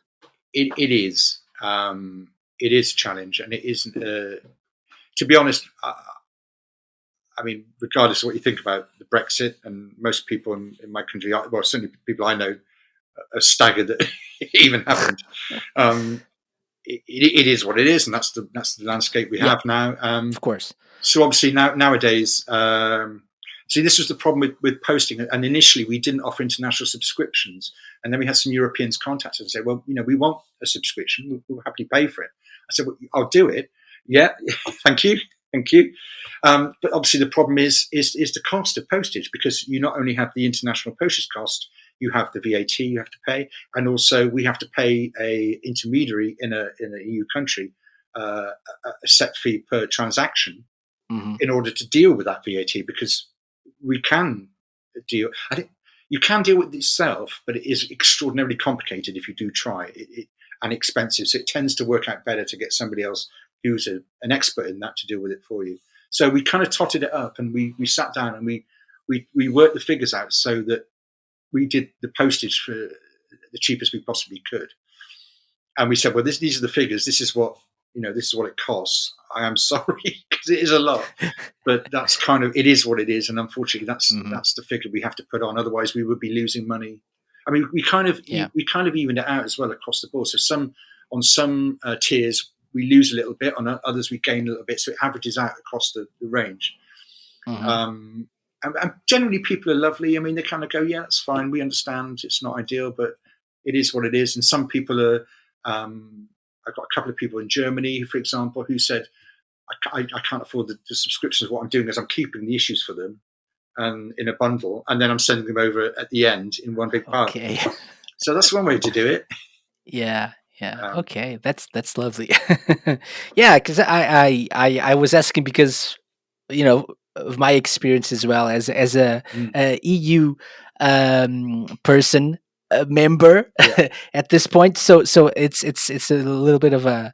It is. It is a challenge, and it isn't. To be honest, I mean, regardless of what you think about the Brexit, and most people in my country, well, certainly people I know, are staggered that it even happened. It is what it is, and that's the landscape we have now. Of course. So obviously nowadays, see, this was the problem with posting. And initially, we didn't offer international subscriptions, and then we had some Europeans contact us and say, "Well, we want a subscription. We'll happily pay for it." I said, "Well, I'll do it." Yeah, thank you. But obviously, the problem is the cost of postage, because you not only have the international postage cost, you have the VAT you have to pay, and also we have to pay a intermediary in a EU country a set fee per transaction in order to deal with that VAT, because we can deal. I think you can deal with it yourself, but it is extraordinarily complicated if you do try it, and expensive. So it tends to work out better to get somebody else who's an expert in that to deal with it for you. So we kind of totted it up, and we sat down and we worked the figures out so that we did the postage for the cheapest we possibly could. And we said, well, these are the figures. This is what it costs. I am sorry because it is a lot, but that's it is what it is. And unfortunately, that's the figure we have to put on. Otherwise, we would be losing money. I mean, we kind of evened it out as well across the board. So on some tiers we lose a little bit, on others we gain a little bit. So it averages out across the range. And generally, people are lovely. I mean, they kind of go, yeah, that's fine. We understand it's not ideal, but it is what it is. And some people are. I've got a couple of people in Germany, for example, who said, I can't afford the subscriptions. What I'm doing is I'm keeping the issues for them in a bundle, and then I'm sending them over at the end in one big pile. Okay. So that's one way to do it. Yeah. Okay, that's lovely. Yeah, because I was asking because of my experience as well as a EU person, a member at this point. So it's a little bit of a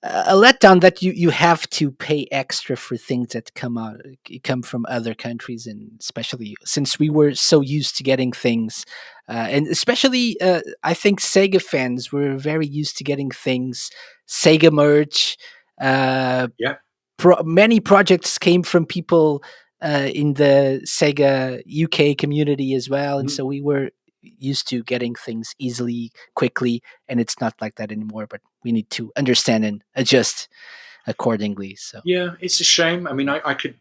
letdown that you have to pay extra for things that come from other countries, and especially since we were so used to getting things, and especially I think Sega fans were very used to getting things, Sega merch. Many projects came from people in the Sega UK community as well, and so we were used to getting things easily, quickly, and it's not like that anymore. But we need to understand and adjust accordingly. So yeah, it's a shame. I mean, I could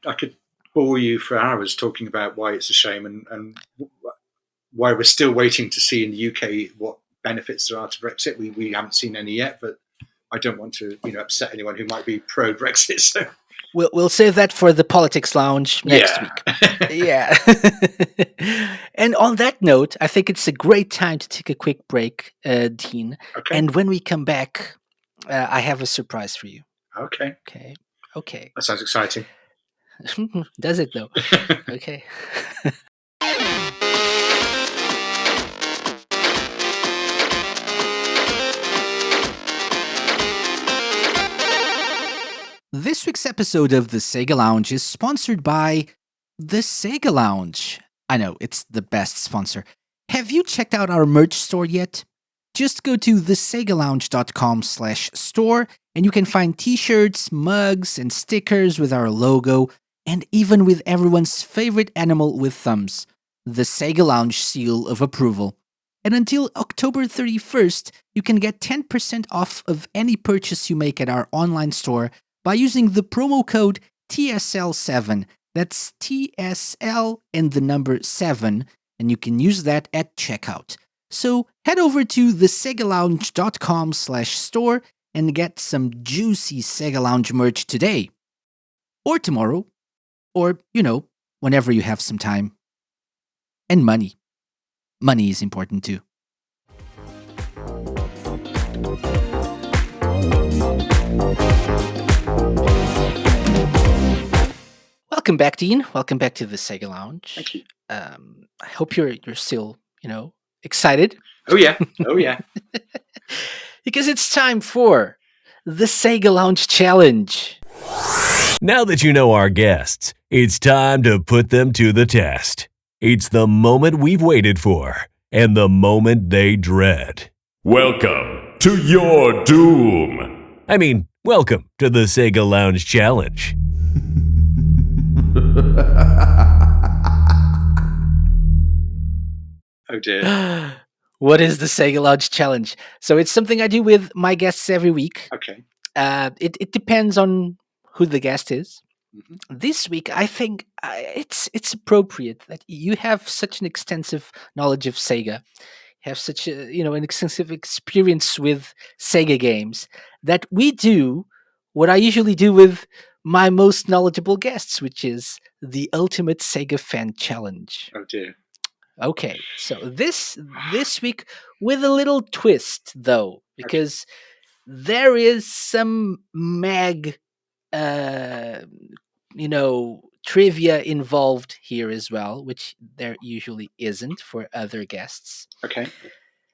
bore you for hours talking about why it's a shame and why we're still waiting to see in the UK what benefits there are to Brexit. We haven't seen any yet, but I don't want to upset anyone who might be pro Brexit. So we'll save that for the Politics Lounge next week. Yeah. And on that note, I think it's a great time to take a quick break, Dean. Okay. And when we come back, I have a surprise for you. Okay. Okay. That sounds exciting. Does it though? Okay. This week's episode of the SEGA Lounge is sponsored by the SEGA Lounge. I know, it's the best sponsor. Have you checked out our merch store yet? Just go to thesegalounge.com/store and you can find t-shirts, mugs, and stickers with our logo, and even with everyone's favorite animal with thumbs, the SEGA Lounge seal of approval. And until October 31st, you can get 10% off of any purchase you make at our online store by using the promo code TSL7. That's TSL and the number 7, and you can use that at checkout. So head over to thesegalounge.com/store and get some juicy SEGA Lounge merch today. Or tomorrow. Or, whenever you have some time. And money. Money is important too. Welcome back, Dean. Welcome back to the SEGA Lounge. Thank you. I hope you're still, excited. Oh yeah. Because it's time for the SEGA Lounge Challenge. Now that you know our guests, it's time to put them to the test. It's the moment we've waited for, and the moment they dread. Welcome to your doom. I mean, welcome to the SEGA Lounge Challenge. Oh dear. What is the SEGA Lounge Challenge? So it's something I do with my guests every week. Okay. It depends on who the guest is. Mm-hmm. This week, I think it's appropriate that you have such an extensive knowledge of Sega, have such an extensive experience with Sega games, that we do what I usually do with my most knowledgeable guests, which is the Ultimate Sega Fan Challenge. Oh dear. Okay, so this week with a little twist though, because there is some mag trivia involved here as well, which there usually isn't for other guests. Okay.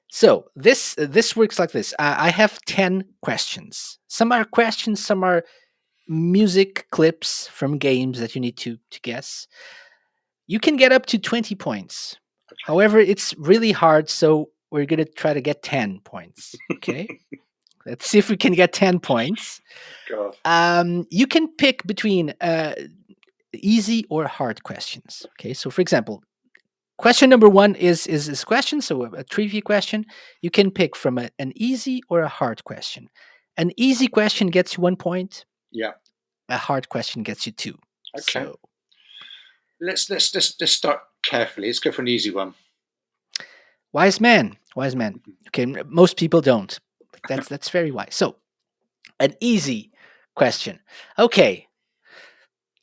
So this works like this. I have 10 questions. Some are questions, some are music clips from games that you need to guess. You can get up to 20 points. Okay. However, it's really hard, so we're going to try to get 10 points. Okay. Let's see if we can get 10 points. God. You can pick between easy or hard questions. Okay. So, for example, question number 1 is this question. So, a trivia question. You can pick from an easy or a hard question. An easy question gets you 1 point. Yeah. A hard question gets you 2. Okay. So, let's start carefully. Let's go for an easy one. Wise man. Okay, most people don't. That's very wise. So, an easy question. Okay,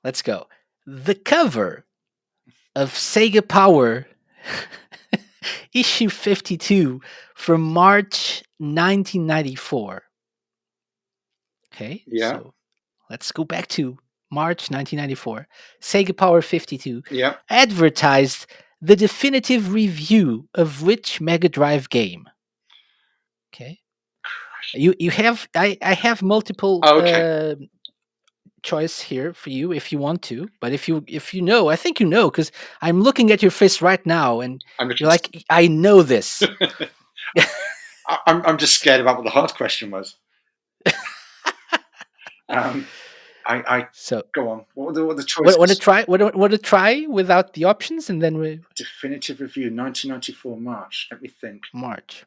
let's go. The cover of SEGA Power issue 52 from March 1994. Okay, Yeah. so let's go back to March 1994. SEGA Power 52 Yeah. advertised the definitive review of which Mega Drive game? Okay. You have I have multiple choice here for you if you want to, but if you know, I think you know because I'm looking at your face right now and you're like, I know this. I'm just scared about what the hard question was. So go on. What are the choices? Want to try without the options, and then we definitive review 1994 March. Let me think. March.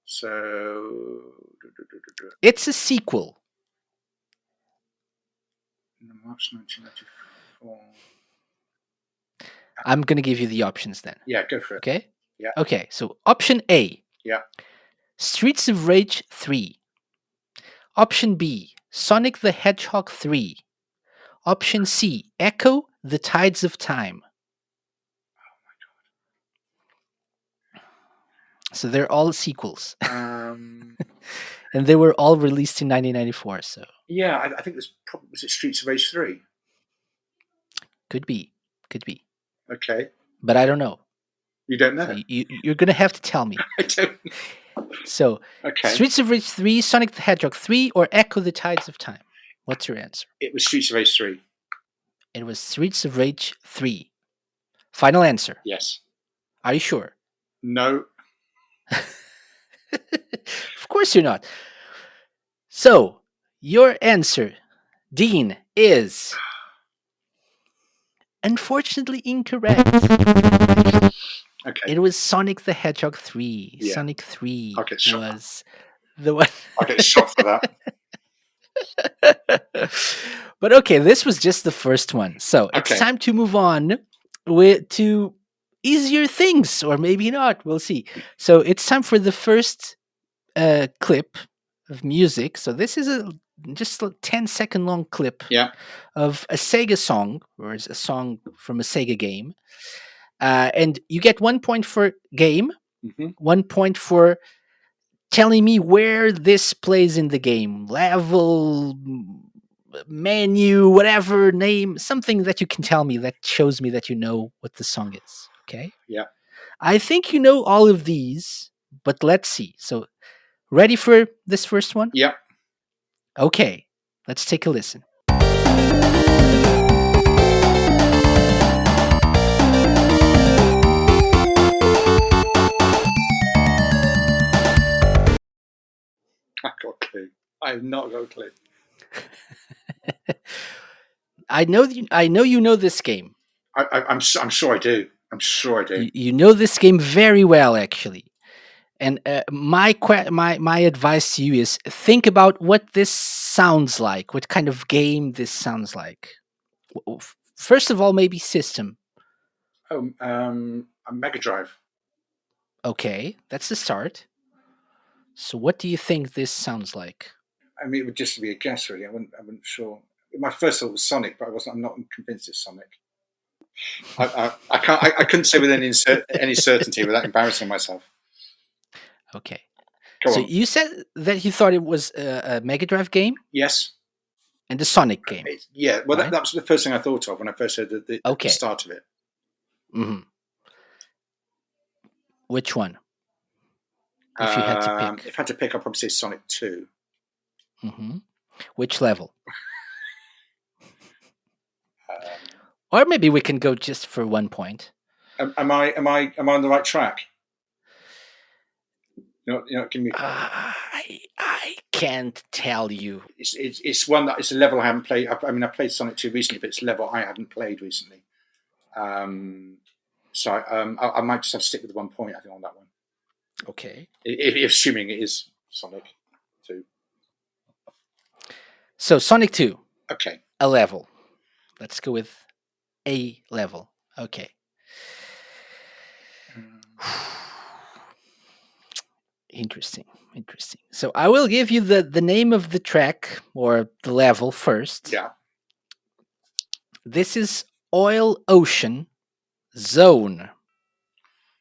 So it's a sequel. March 1994. I'm gonna give you the options then. Yeah, go for it. Okay. Yeah. Okay. So option A. Yeah. Streets of Rage 3. Option B. Sonic the Hedgehog 3. Option C. Echo: The Tides of Time. Oh my god! So they're all sequels, and they were all released in 1994. So yeah, I think was it Streets of Rage 3? Could be. Okay, but I don't know. You don't know. So you're gonna have to tell me. I don't know. So, okay. Streets of Rage 3, Sonic the Hedgehog 3, or Echo: The Tides of Time? What's your answer? It was Streets of Rage 3. It was Streets of Rage 3. Final answer? Yes. Are you sure? No. Of course you're not. So, your answer, Dean, is unfortunately incorrect. Okay. It was Sonic the Hedgehog 3. Yeah. Sonic 3 was the one. I get shot for that. But okay, this was just the first one. So it's time to move on to easier things, or maybe not. We'll see. So it's time for the first clip of music. So this is just a 10-second long clip of a Sega song, or a song from a Sega game. And you get 1 point for game, 1 point for telling me where this plays in the game. Level, menu, whatever, name, something that you can tell me that shows me that you know what the song is. Okay? Yeah. I think you know all of these, but let's see. So, ready for this first one? Yeah. Okay, let's take a listen. I've got a clue. I have not got a clue. I know you know this game. I'm sure I do. I'm sure I do. You know this game very well, actually. And my advice to you is think about what this sounds like. What kind of game this sounds like. First of all, maybe system. Oh, a Mega Drive. Okay, that's the start. So, what do you think this sounds like? I mean, it would just be a guess, really. I wasn't sure. My first thought was Sonic, but I'm not convinced it's Sonic. I couldn't say with any certainty without embarrassing myself. Okay. Go on. You said that you thought it was a Mega Drive game? Yes. And the Sonic game? Yeah. Well, right? that was the first thing I thought of when I first heard the start of it. Mm-hmm. Which one? If you had to pick. If I had to pick, I'd probably say Sonic 2. Mm-hmm. Which level? Or maybe we can go just for 1 point. Am I on the right track? You're not giving me. I can't tell you. It's one that it's a level I haven't played. I mean, I played Sonic 2 recently, but it's a level I haven't played recently. So I might just have to stick with 1 point, I think, on that one. Okay. If assuming it is Sonic 2. So Sonic 2. Okay. A level. Let's go with a level. Okay. Interesting. So I will give you the name of the track or the level first. Yeah. This is Oil Ocean Zone.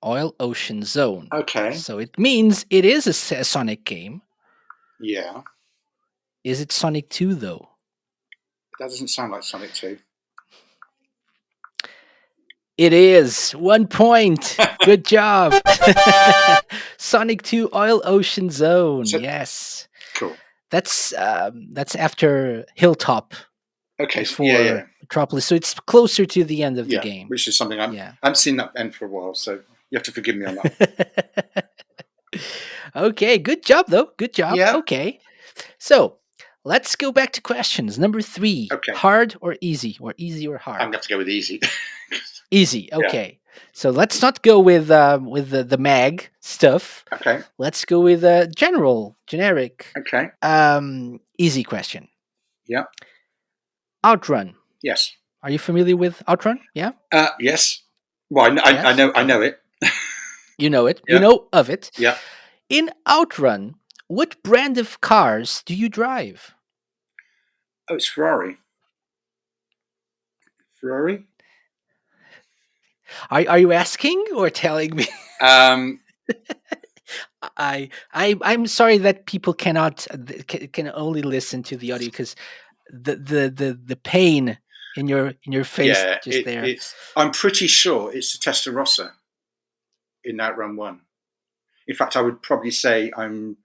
Oil Ocean Zone. Okay. So it means it is a Sonic game. Yeah. Is it Sonic 2 though? That doesn't sound like Sonic 2. It is 1 point. Good job. Sonic 2 Oil Ocean Zone. Yes. Cool. That's after Hilltop. Okay. Before Metropolis. So it's closer to the end of the game. Which is something I haven't seen that end for a while, so you have to forgive me on that. Okay, good job though. Good job. Yeah. Okay. So let's go back to questions. Number 3. Okay. Hard or easy? Or easy or hard? I'm going to have to go with easy. Easy. Okay. So let's not go with the mag stuff. Okay. Let's go with generic. Okay. Easy question. Yeah. Outrun. Yes. Are you familiar with Outrun? Yeah. Yes. Well, I know it. You know it. Yeah. You know of it. Yeah. In Outrun, what brand of cars do you drive? Oh, it's Ferrari. Ferrari? Are you asking or telling me? I'm sorry that people cannot can only listen to the audio because the pain in your face there. I'm pretty sure it's the Testarossa in Outrun 1. In fact, I would probably say I'm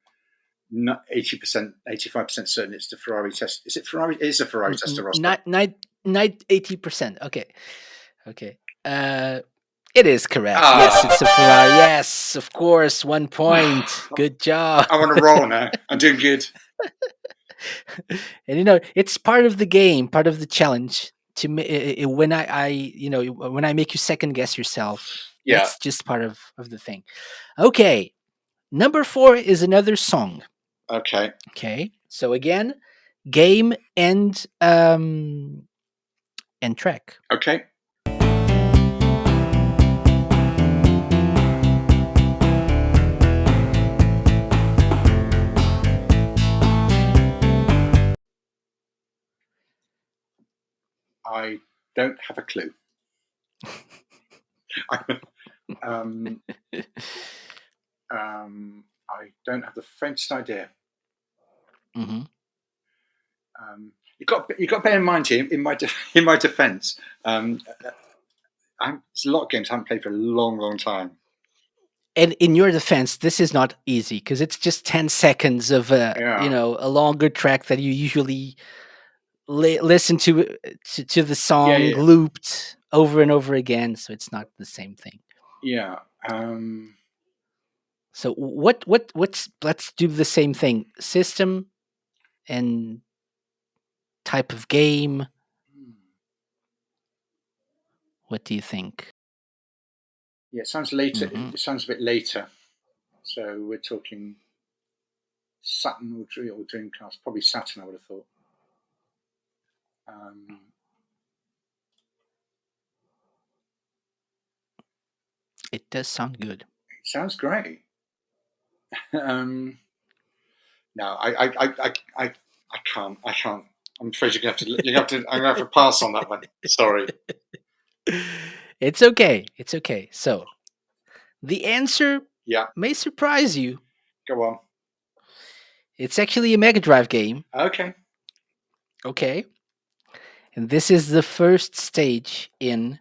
not 80%, 85% certain it's the Ferrari test. Is it Ferrari? It is a Ferrari Testarossa. Not 80%. Okay. It is correct. Yes, it's a Ferrari. Yes, of course. 1 point. Good job. I'm on a roll now. I'm doing good. And it's part of the game, part of the challenge. When I make you second guess yourself. Yeah. That's just part of the thing. Okay. Number 4 is another song. Okay. Okay. So again, game and track. Okay. I don't have a clue. I don't have the faintest idea. Mm-hmm. You got to bear in mind here. In my defence, it's a lot of games I haven't played for a long time. And in your defense, this is not easy because it's just 10 seconds of a longer track that you usually listen to the song looped over and over again. So it's not the same thing. Yeah. So let's do the same thing. System and type of game. What do you think? Yeah, it sounds later. Mm-hmm. It sounds a bit later. So we're talking Saturn or Dreamcast. Probably Saturn, I would have thought. It does sound good. It sounds great. No, I can't. I'm afraid you're gonna have to. I'm gonna have to pass on that one. Sorry. It's okay. So, the answer may surprise you. Go on. It's actually a Mega Drive game. Okay. And this is the first stage in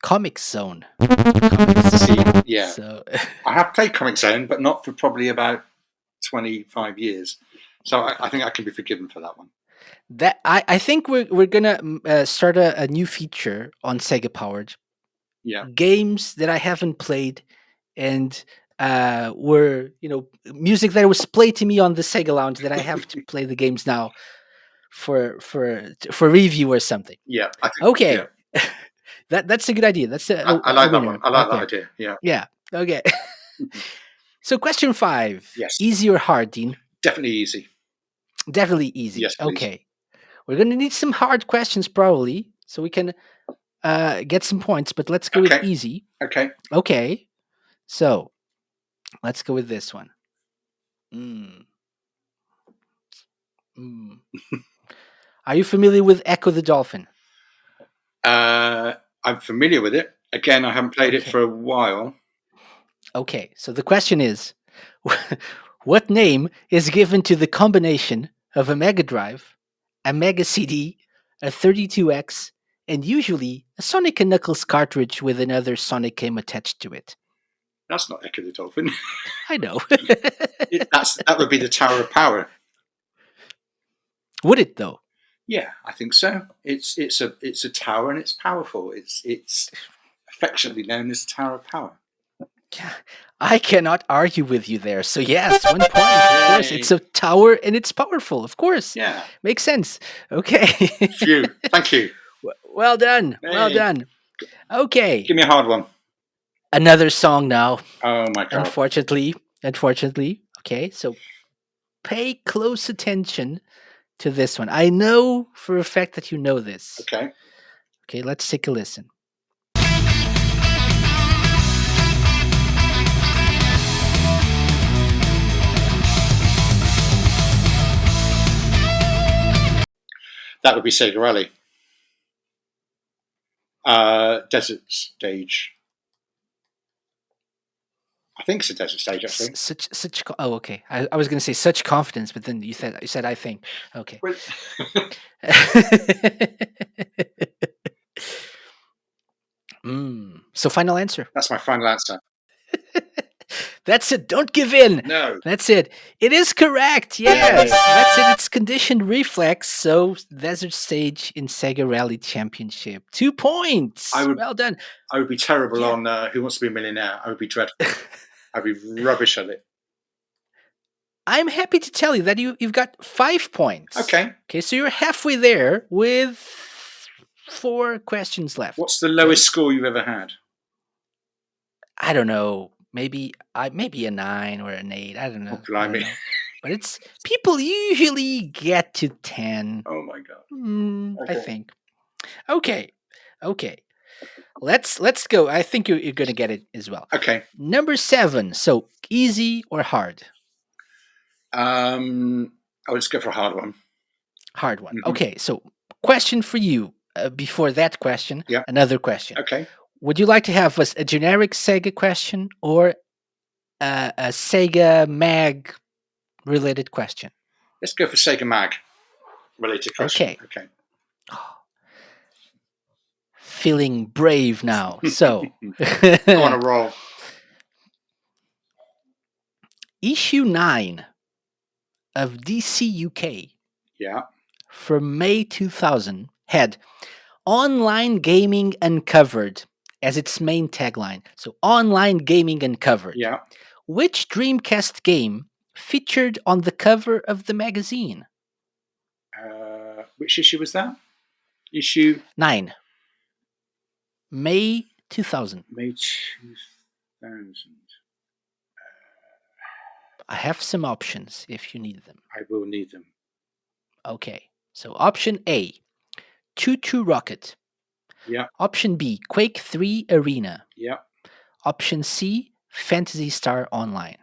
Comic Zone. Yeah. So I have played Comic Zone, but not for probably about 25 years. So I think I can be forgiven for that one. That I think we're gonna start a new feature on SEGA Powered. Yeah. Games that I haven't played and were music that was played to me on the Sega Lounge that I have to play the games now for review or something. Yeah, I think. Okay, Yeah, that's a good idea. That's I a like that winner one. I right like that there. idea. Yeah. Yeah. Okay. So question 5. Yes. Easy or hard, Dean? Definitely easy. Definitely easy. Yes, please. Okay. We're gonna need some hard questions probably, so we can get some points. But let's go with Okay. easy. Okay. Okay. So let's go with this one. Mm. Mm. Are you familiar with Echo the Dolphin? I'm familiar with it. Again, I haven't played it Okay. for a while. Okay, so the question is, what name is given to the combination of a Mega Drive, a Mega CD, a 32X, and usually a Sonic & Knuckles cartridge with another Sonic game attached to it? That's not Echo the Dolphin. I know. That would be the Tower of Power. Would it though? Yeah, I think so. It's a tower and it's powerful. It's affectionately known as the Tower of Power. I cannot argue with you there. So yes, 1 point. Of course, it's a tower and it's powerful. Of course, Yeah. makes sense. Okay. Phew. Thank you. Well done. Hey. Well done. Okay. Give me a hard one. Another song now. Oh my god. Unfortunately. Okay, so pay close attention to this one. I know for a fact that you know this. Okay. Okay, let's take a listen. That would be Sega Rally. Desert Stage. I think it's a Desert Stage, actually. Oh, okay. I was going to say such confidence, but then you said I think. Okay. Well, So final answer. that's my final answer. That's it. Don't give in. No. That's it. It is correct. Yes. That's it. It's conditioned reflex. So Desert Stage in Sega Rally Championship. 2 points. Well done. I would be terrible on Who Wants to Be a Millionaire. I would be dreadful. I'd be rubbish at it. I'm happy to tell you that you've got 5 points. Okay. Okay, so you're halfway there with 4 questions left. What's the lowest score you've ever had? I don't know. Maybe a 9 or an 8. I don't know. Oh, blimey. But it's people usually get to 10. Oh my god. I think. Okay. Let's go. I think you're going to get it as well. Okay. Number 7. So easy or hard? I'll just go for a hard one. Hard one. Mm-hmm. Okay. So question for you. Before that question, another question. Okay. Would you like to have a generic Sega question or a Sega Mag related question? Let's go for Sega Mag related question. Okay. Feeling brave now. So I'm on a roll. Issue 9 of DC UK from May 2000 had Online Gaming Uncovered as its main tagline. So Online Gaming Uncovered. Yeah. Which Dreamcast game featured on the cover of the magazine? Which issue was that? Issue 9. May 2000. May 2000. I have some options if you need them. I will need them. Okay. So option A, Choo Choo Rocket. Yeah. Option B, Quake 3 Arena. Yeah. Option C, Phantasy Star Online.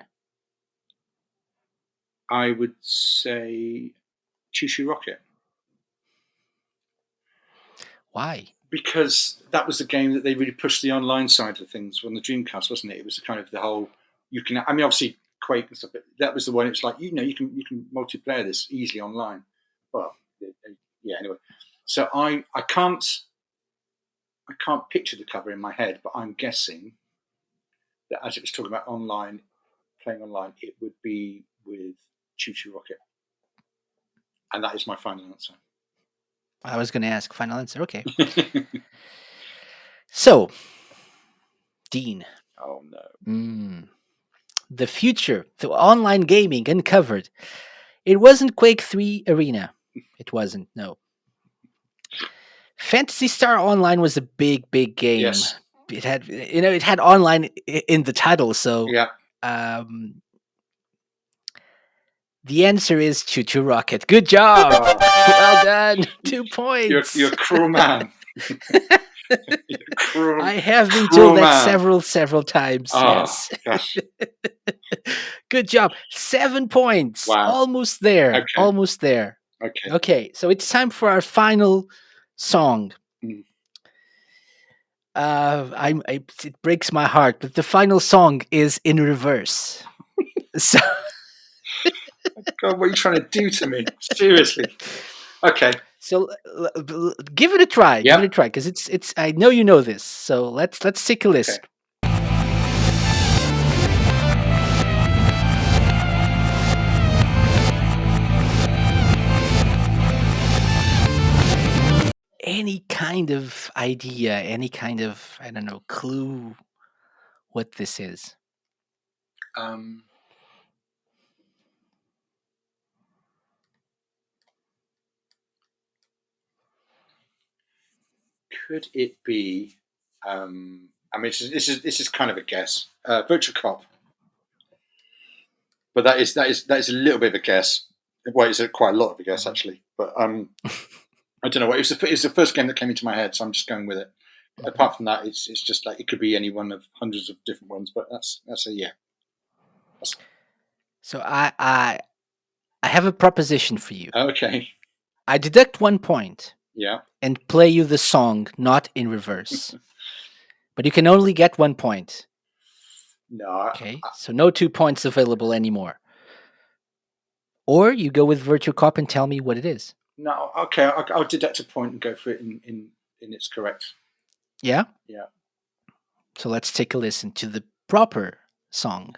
I would say Choo Choo Rocket. Why? Because that was the game that they really pushed the online side of things on the Dreamcast, wasn't it? It was kind of the whole obviously Quake and stuff, but that was the one. It's like you can multiplayer this easily online. Well, yeah. Anyway, so I can't picture the cover in my head, but I'm guessing that as it was talking about playing online, it would be with Choo Choo Rocket, and that is my final answer. I was going to ask final answer. Okay. So, Dean. Oh no. the future, the online gaming uncovered. It wasn't Quake 3 Arena. It wasn't, no. Phantasy Star Online was a big, big game. Yes. It had online in the title, so Yeah. the answer is Choo Choo Rocket. Good job. Well done. 2 points. You're a cruel man. You're a cruel, I have been cruel told that man. several times. Oh, Yes. gosh. Good job. 7 points. Wow. Almost there. Okay. Almost there. Okay. Okay, so it's time for our final song. Mm. It breaks my heart, but the final song is in reverse. So God, what are you trying to do to me? Seriously. Okay. So give it a try. Yep. Give it a try, because it's. I know you know this. So let's take a listen. Okay. Any kind of idea, any kind of, I don't know, clue what this is? Could it be? I mean, this is kind of a guess. Virtual Cop, but that is a little bit of a guess. Well, it's quite a lot of a guess actually. But I don't know. It was the first game that came into my head, so I'm just going with it. Apart from that, it's just like it could be any one of hundreds of different ones. But that's a yeah. So I have a proposition for you. Okay. I deduct 1 point. Yeah. And play you the song not in reverse. But you can only get 1 point. No. Okay. So no 2 points available anymore. Or you go with Virtual Cop and tell me what it is. No. Okay. I'll deduct a point and go for it in its correct. Yeah? Yeah. So let's take a listen to the proper song.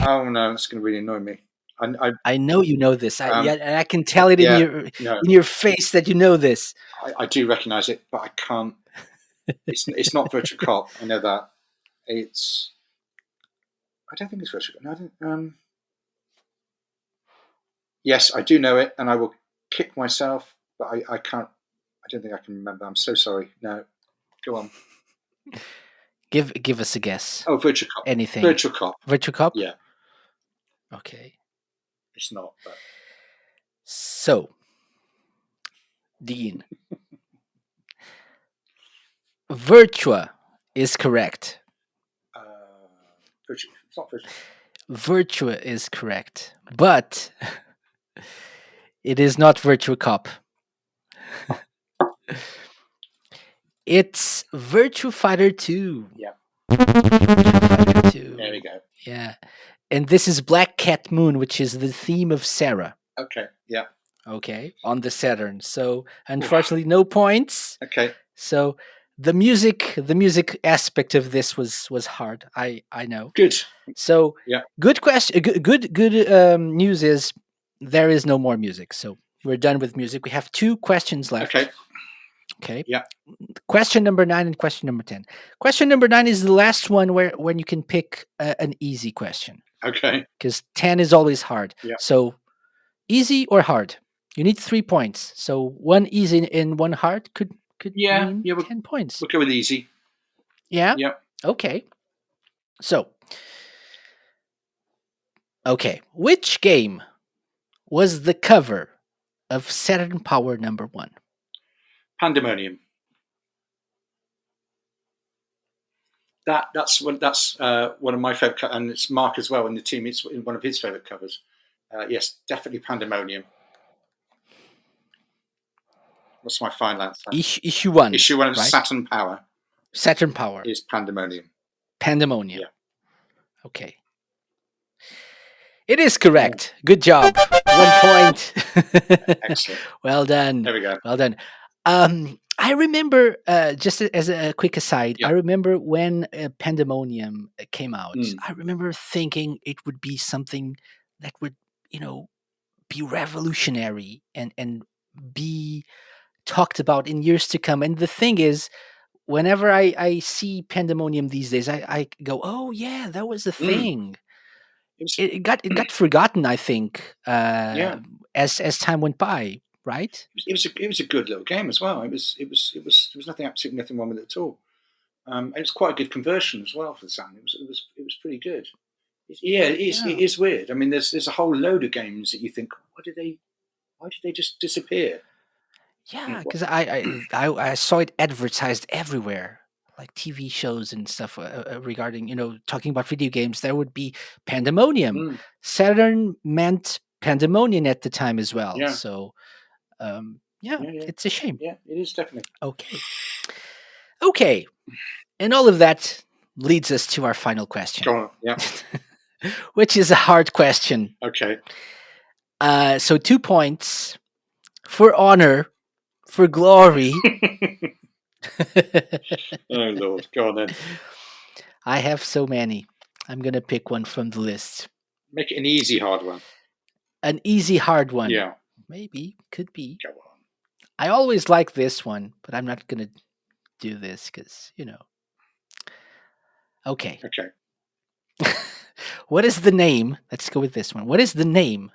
Oh no, that's going to really annoy me. I know you know this. I can tell it in your face that you know this. I do recognise it, but I can't. It's not Virtual Cop. I know that. I don't think it's Virtual Cop. No, I don't. Yes, I do know it, and I will kick myself, but I can't. I don't think I can remember. I'm so sorry. No, go on. Give us a guess. Oh, Virtual Cop. Anything. Virtual Cop. Virtual Cop? Yeah. Okay. It's not. But... So, Dean. Virtua is correct. It's not Virtua. Virtua is correct, but it is not Virtua Cop. It's Virtua Fighter 2. Yeah. Virtua Fighter 2. There we go. Yeah. And this is Black Cat Moon, which is the theme of Sarah. Okay. Yeah. Okay. On the Saturn. So, unfortunately, no points. Okay. So, the music aspect of this was hard. I know. Good. So, yeah. Good question. Good news is there is no more music. So, we're done with music. We have 2 questions left. Okay. Yeah. Question number 9 and question number 10. Question number 9 is the last one when you can pick an easy question. Okay. Because 10 is always hard. Yeah. So easy or hard? You need 3 points. So 1 easy and 1 hard could mean 10 points. We'll go with easy. Yeah? Yeah. Okay. So, which game was the cover of Saturn Power number 1? Pandemonium. That's one of my favorite, and it's Mark as well in the team. It's one of his favorite covers. Yes, definitely Pandemonium. What's my final answer? Issue 1. Issue 1 of right? Saturn Power. Saturn Power is Pandemonium. Pandemonium. Yeah. Okay. It is correct. Good job. 1 point. Excellent. Well done. There we go. Well done. I remember, just as a quick aside, I remember when Pandemonium came out, I remember thinking it would be something that would, be revolutionary and be talked about in years to come. And the thing is, whenever I see Pandemonium these days, I go, oh yeah, that was a thing. It was, It got forgotten, I think, yeah. as time went by, right? It was a good little game as well. It was there was absolutely nothing wrong with it at all. And it was quite a good conversion as well for the Saturn. It was pretty good. It is weird. I mean, there's a whole load of games that you think, why did they just disappear? Yeah, because I saw it advertised everywhere, like TV shows and stuff regarding, talking about video games. There would be Pandemonium. Saturn meant Pandemonium at the time as well. Yeah. So, it's a shame. Yeah, it is definitely. Okay. And all of that leads us to our final question. Go on. Yeah. Which is a hard question. Okay. So 2 points for honor, for glory. Oh, Lord. Go on then. I have so many. I'm going to pick one from the list. Make it an easy, hard one. An easy, hard one. Yeah. Maybe. Could be. Go on. I always like this one, but I'm not going to do this because, Okay. Okay. What is the name? Let's go with this one. What is the name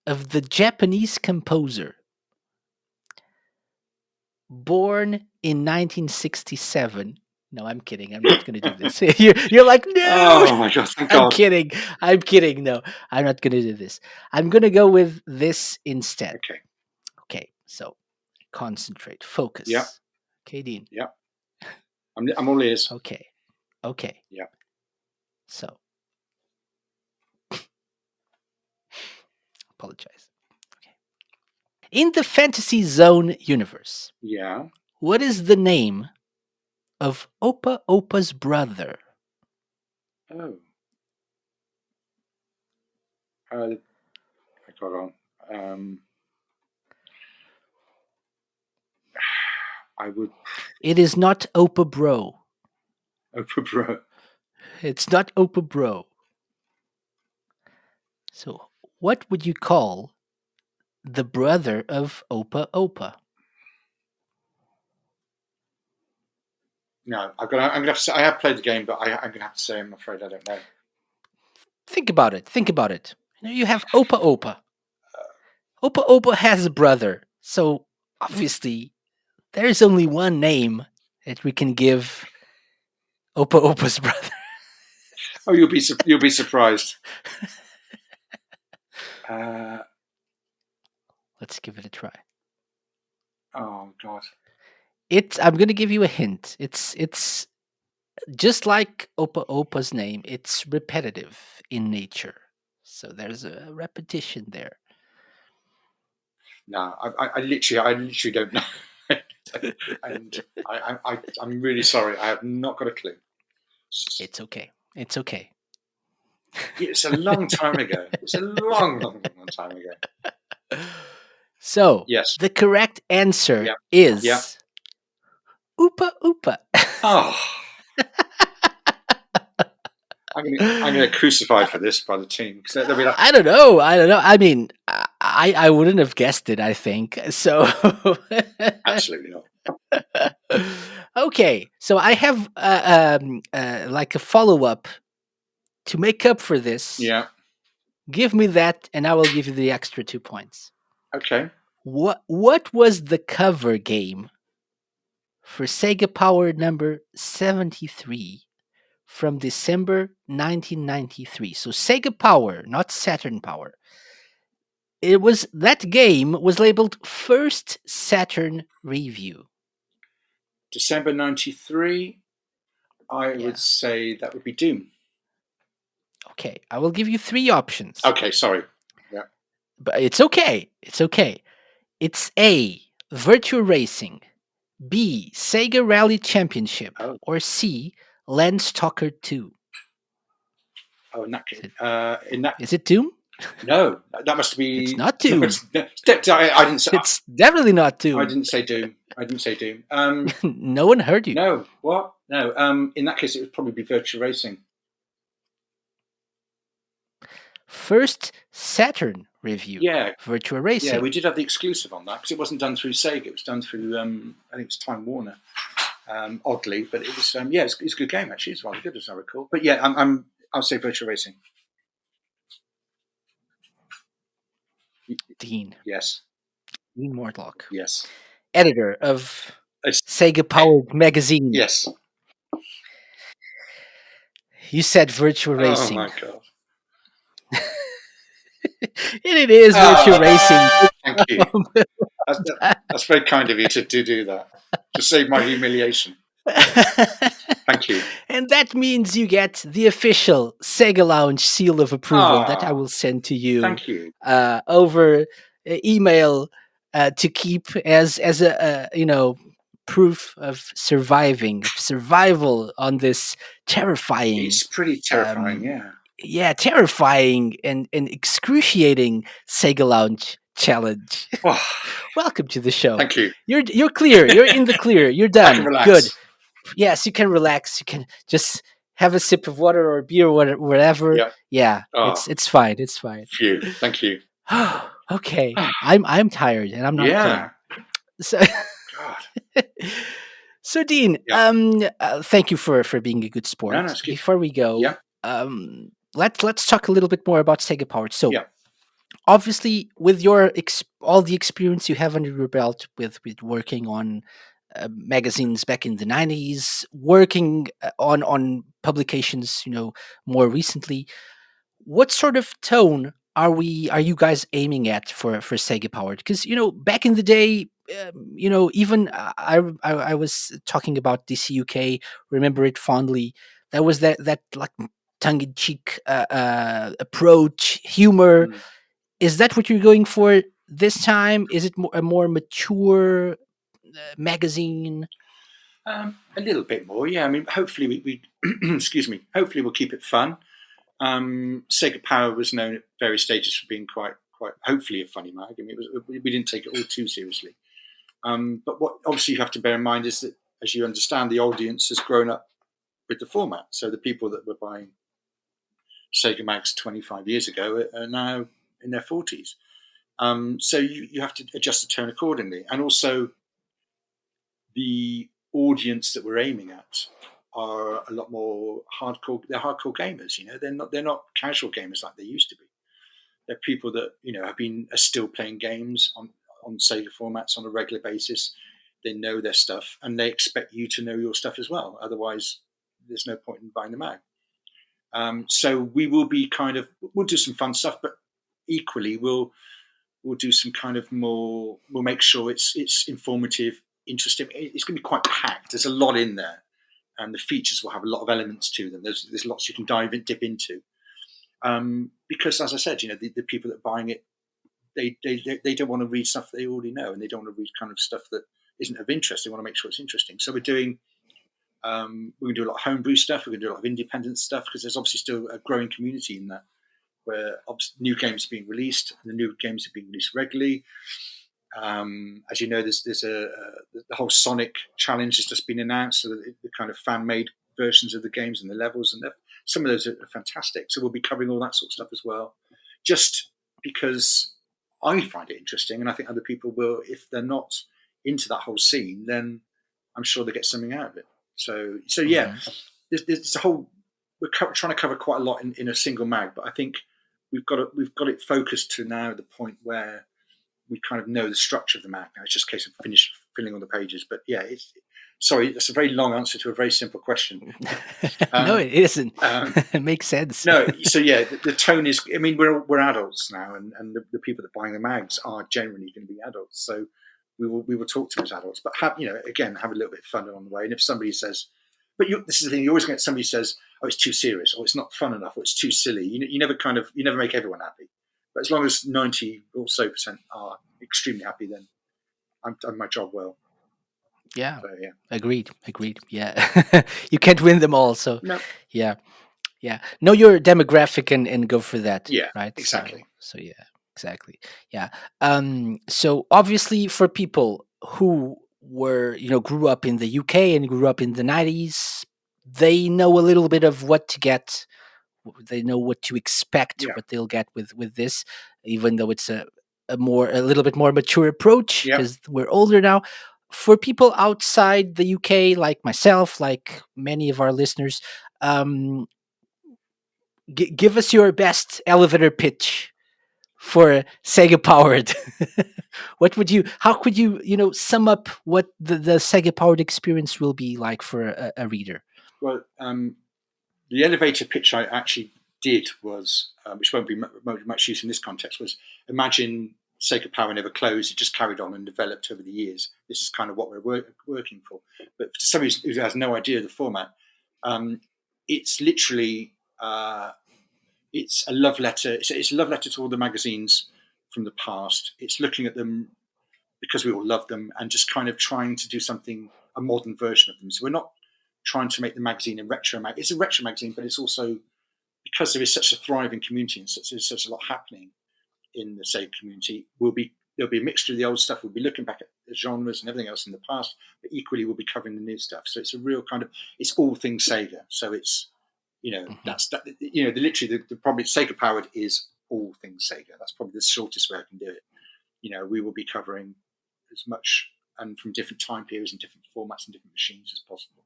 of the Japanese composer born in 1967? No, I'm kidding. I'm not going to do this. You're like, no. Oh my God! Thank God. I'm kidding. No, I'm not going to do this. I'm going to go with this instead. Okay. So concentrate, focus. Yeah. Okay, Dean. Yeah. I'm all ears. Okay. Yeah. So, apologize. Okay. In the Fantasy Zone universe, Yeah. what is the name of Opa Opa's brother? Oh. Hold on. I would. It is not Opa Bro. Opa Bro. It's not Opa Bro. So, what would you call the brother of Opa Opa? No, I'm gonna have to say, I have played the game, but I'm gonna have to say I'm afraid I don't know. Think about it. You have Opa Opa. Opa Opa has a brother, so obviously there is only one name that we can give Opa Opa's brother. Oh, you'll be surprised. Let's give it a try. Oh God. I'm going to give you a hint. It's just like Opa Opa's name. It's repetitive in nature, so there's a repetition there. No, I literally don't know, and I'm really sorry. I have not got a clue. It's okay. It's a long time ago. It's a long time ago. So, yes, the correct answer is Oopa Oopa. Oh. I'm going to crucify for this by the team. They'll be like, I don't know. I mean, I wouldn't have guessed it, I think. So absolutely not. Okay, so I have like a follow-up to make up for this. Yeah. Give me that, and I will give you the extra 2 points. Okay. What was the cover game for SEGA Powered number 73 from December 1993? So SEGA Power, not Saturn Power. That game was labeled First Saturn Review. December 93. I would say that would be Doom. Okay, I will give you 3 options. Okay, sorry. Yeah. But it's okay. It's A, Virtua Racing, B, Sega Rally Championship, or C, Landstalker 2. Oh, in that case, is it Doom? No, that must be. It's not Doom. I didn't say. It's definitely not Doom. I didn't say Doom. No one heard you. No, what? No. In that case, it would probably be Virtua Racing. First Saturn review. Yeah. Virtua Racing. Yeah, we did have the exclusive on that because it wasn't done through Sega. It was done through, I think it was Time Warner, oddly. But it was, it's a good game, actually. It's rather good, as I recall. But yeah, I'll say Virtua Racing. Dean. Yes. Dean Mortlock. Yes. Editor of SEGA Powered magazine. Yes. You said Virtua Racing. Oh, my God. And it is Virtua Racing. Thank you. That's very kind of you to do that. To save my humiliation. Thank you. And that means you get the official SEGA Lounge seal of approval that I will send to you. Thank you. Over email to keep as a proof of survival on this terrifying. It's pretty terrifying, Yeah, terrifying and excruciating SEGA Lounge challenge. Oh, Welcome to the show. thank you. You're clear. You're in the clear. You're done. I can relax. Good. Yes, you can relax. You can just have a sip of water or beer or whatever. Yep. Yeah, it's fine. It's fine. Phew. Thank you. Okay. I'm tired and I'm not playing. So God. So Dean, thank you for being a good sport. No, it's good. Before we go, let's talk a little bit more about SEGA Powered. So obviously with your all the experience you have under your belt with working on magazines back in the 90s, working on publications, more recently, what sort of tone are you guys aiming at for SEGA Powered? Because back in the day, even I was talking about DC UK, remember it fondly. There was that like tongue-in-cheek approach, humor. Is that what you're going for this time? Is it a more mature magazine? A little bit more, yeah. I mean, hopefully we excuse me. Hopefully we'll keep it fun. SEGA Power was known at various stages for being quite hopefully a funny mag. I mean, we didn't take it all too seriously. But what obviously you have to bear in mind is that, as you understand, the audience has grown up with the format. So the people that were buying SEGA mags 25 years ago are now in their 40s. So you have to adjust the tone accordingly. And also the audience that we're aiming at are a lot more hardcore. They're hardcore gamers, they're not casual gamers like they used to be. They're people that, are still playing games on SEGA formats on a regular basis. They know their stuff and they expect you to know your stuff as well. Otherwise there's no point in buying the mag. So we will be we'll do some fun stuff, but equally we'll do some we'll make sure it's informative, interesting. It's going to be quite packed. There's a lot in there, and the features will have a lot of elements to them. There's lots you can dip into. Because, as I said, the people that are buying it, they don't want to read stuff they already know, and they don't want to read stuff that isn't of interest. They want to make sure it's interesting. So we're doing a lot of homebrew stuff. We're going to do a lot of independent stuff because there's obviously still a growing community in that, where new games are being released, and the new games are being released regularly. As you know, there's the whole Sonic challenge has just been announced, so the kind of fan-made versions of the games and the levels, and some of those are fantastic. So we'll be covering all that sort of stuff as well, just because I find it interesting, and I think other people will. If they're not into that whole scene, then I'm sure they get something out of it. So yeah, there's a whole. We're trying to cover quite a lot in a single mag, but I think we've got it focused to now the point where we kind of know the structure of the mag now. It's just a case of filling all the pages. But yeah, sorry, that's a very long answer to a very simple question. No, it isn't. It makes sense. No, so yeah, the tone is. I mean, we're adults now, and the people that are buying the mags are generally going to be adults. So we will talk to them as adults, but have a little bit of fun along the way. And if somebody says, this is the thing, you always get somebody says, "Oh, it's too serious," or "It's not fun enough," or "It's too silly." You never make everyone happy. But as long as 90% or so are extremely happy, then I've done my job well. Yeah. So, yeah. Agreed. Yeah. You can't win them all. So no. Yeah. Know your demographic and go for that. Yeah. Right. Exactly. So yeah. Exactly. Yeah. So obviously for people who were, grew up in the UK and grew up in the 90s, they know a little bit of what to get they know what to expect, Yeah. what they'll get with this, even though it's a little bit more mature approach Yeah. because we're older now. For people outside the UK, like myself, like many of our listeners, um, give us your best elevator pitch for Sega Powered. What would you? How could you? Sum up what the Sega Powered experience will be like for a reader? Well, the elevator pitch I actually did was, which won't be much use in this context, was imagine Sega Power never closed. It just carried on and developed over the years. This is kind of what we're working for. But to somebody who has no idea of the format, it's literally it's a love letter. It's a love letter to all the magazines from the past. It's looking at them because we all love them and just kind of trying to do something, a modern version of them. So we're not trying to make the magazine a retro magazine. It's a retro magazine, but it's also, because there is such a thriving community and there's such a lot happening in the Sega community, there'll be a mixture of the old stuff. We'll be looking back at the genres and everything else in the past, but equally we'll be covering the new stuff. So it's a real kind of, it's all things Sega. So it's, that's that. The probably Sega Powered is all things Sega. That's probably the shortest way I can do it. We will be covering as much and from different time periods and different formats and different machines as possible.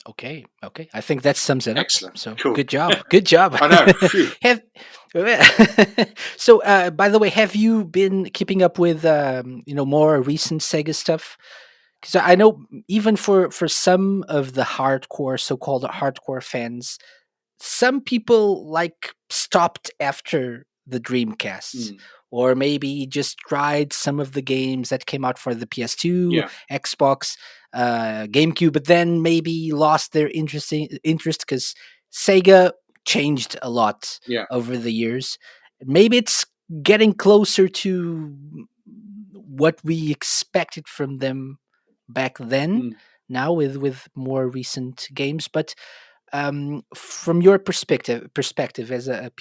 Okay. I think that sums it up. Excellent. So Cool. Good job. I know. So, by the way, have you been keeping up with more recent Sega stuff? Because I know even for some of the so-called hardcore fans, some people stopped after the Dreamcast, or maybe just tried some of the games that came out for the PS2, Xbox, GameCube, but then maybe lost their interest because Sega changed a lot over the years. Maybe it's getting closer to what we expected from them back then. Now with more recent games, but from your perspective as a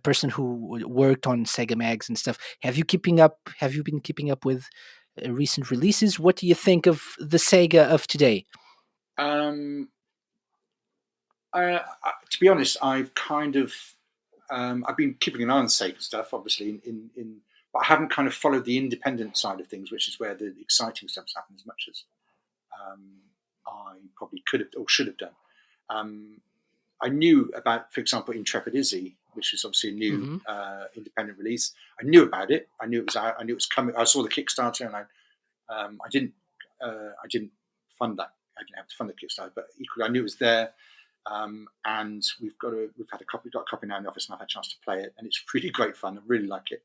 person who worked on Sega Mags and stuff, have you been keeping up with recent releases? What do you think of the Sega of today? To be honest, I've kind of I've been keeping an eye on Sega stuff, obviously, but I haven't kind of followed the independent side of things, which is where the exciting stuff's happened as much as I probably could have or should have done. I knew about, for example, Intrepid Izzy, which was obviously a new independent release. I knew about it. I knew it was out. I knew it was coming. I saw the Kickstarter, and I didn't fund that. I didn't have to fund the Kickstarter, but equally, I knew it was there. And we've got a copy now in the office, and I've had a chance to play it, and it's really great fun. I really like it.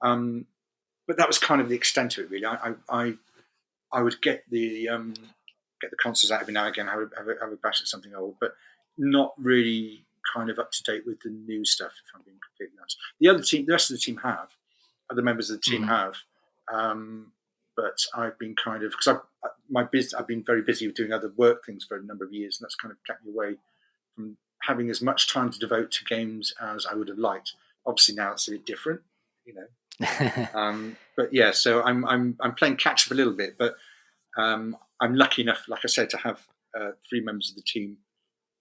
But that was kind of the extent of it, really. I would get the consoles out every now and again. I would have a bash at something old, but not really kind of up to date with the new stuff, if I'm being completely honest. The rest of the team have, other members of the team have, but I've been kind of, because I've been very busy with doing other work things for a number of years, and that's kind of kept me away from having as much time to devote to games as I would have liked. Obviously now it's a bit different, but yeah, so I'm playing catch up a little bit, but I'm lucky enough, like I said, to have 3 members of the team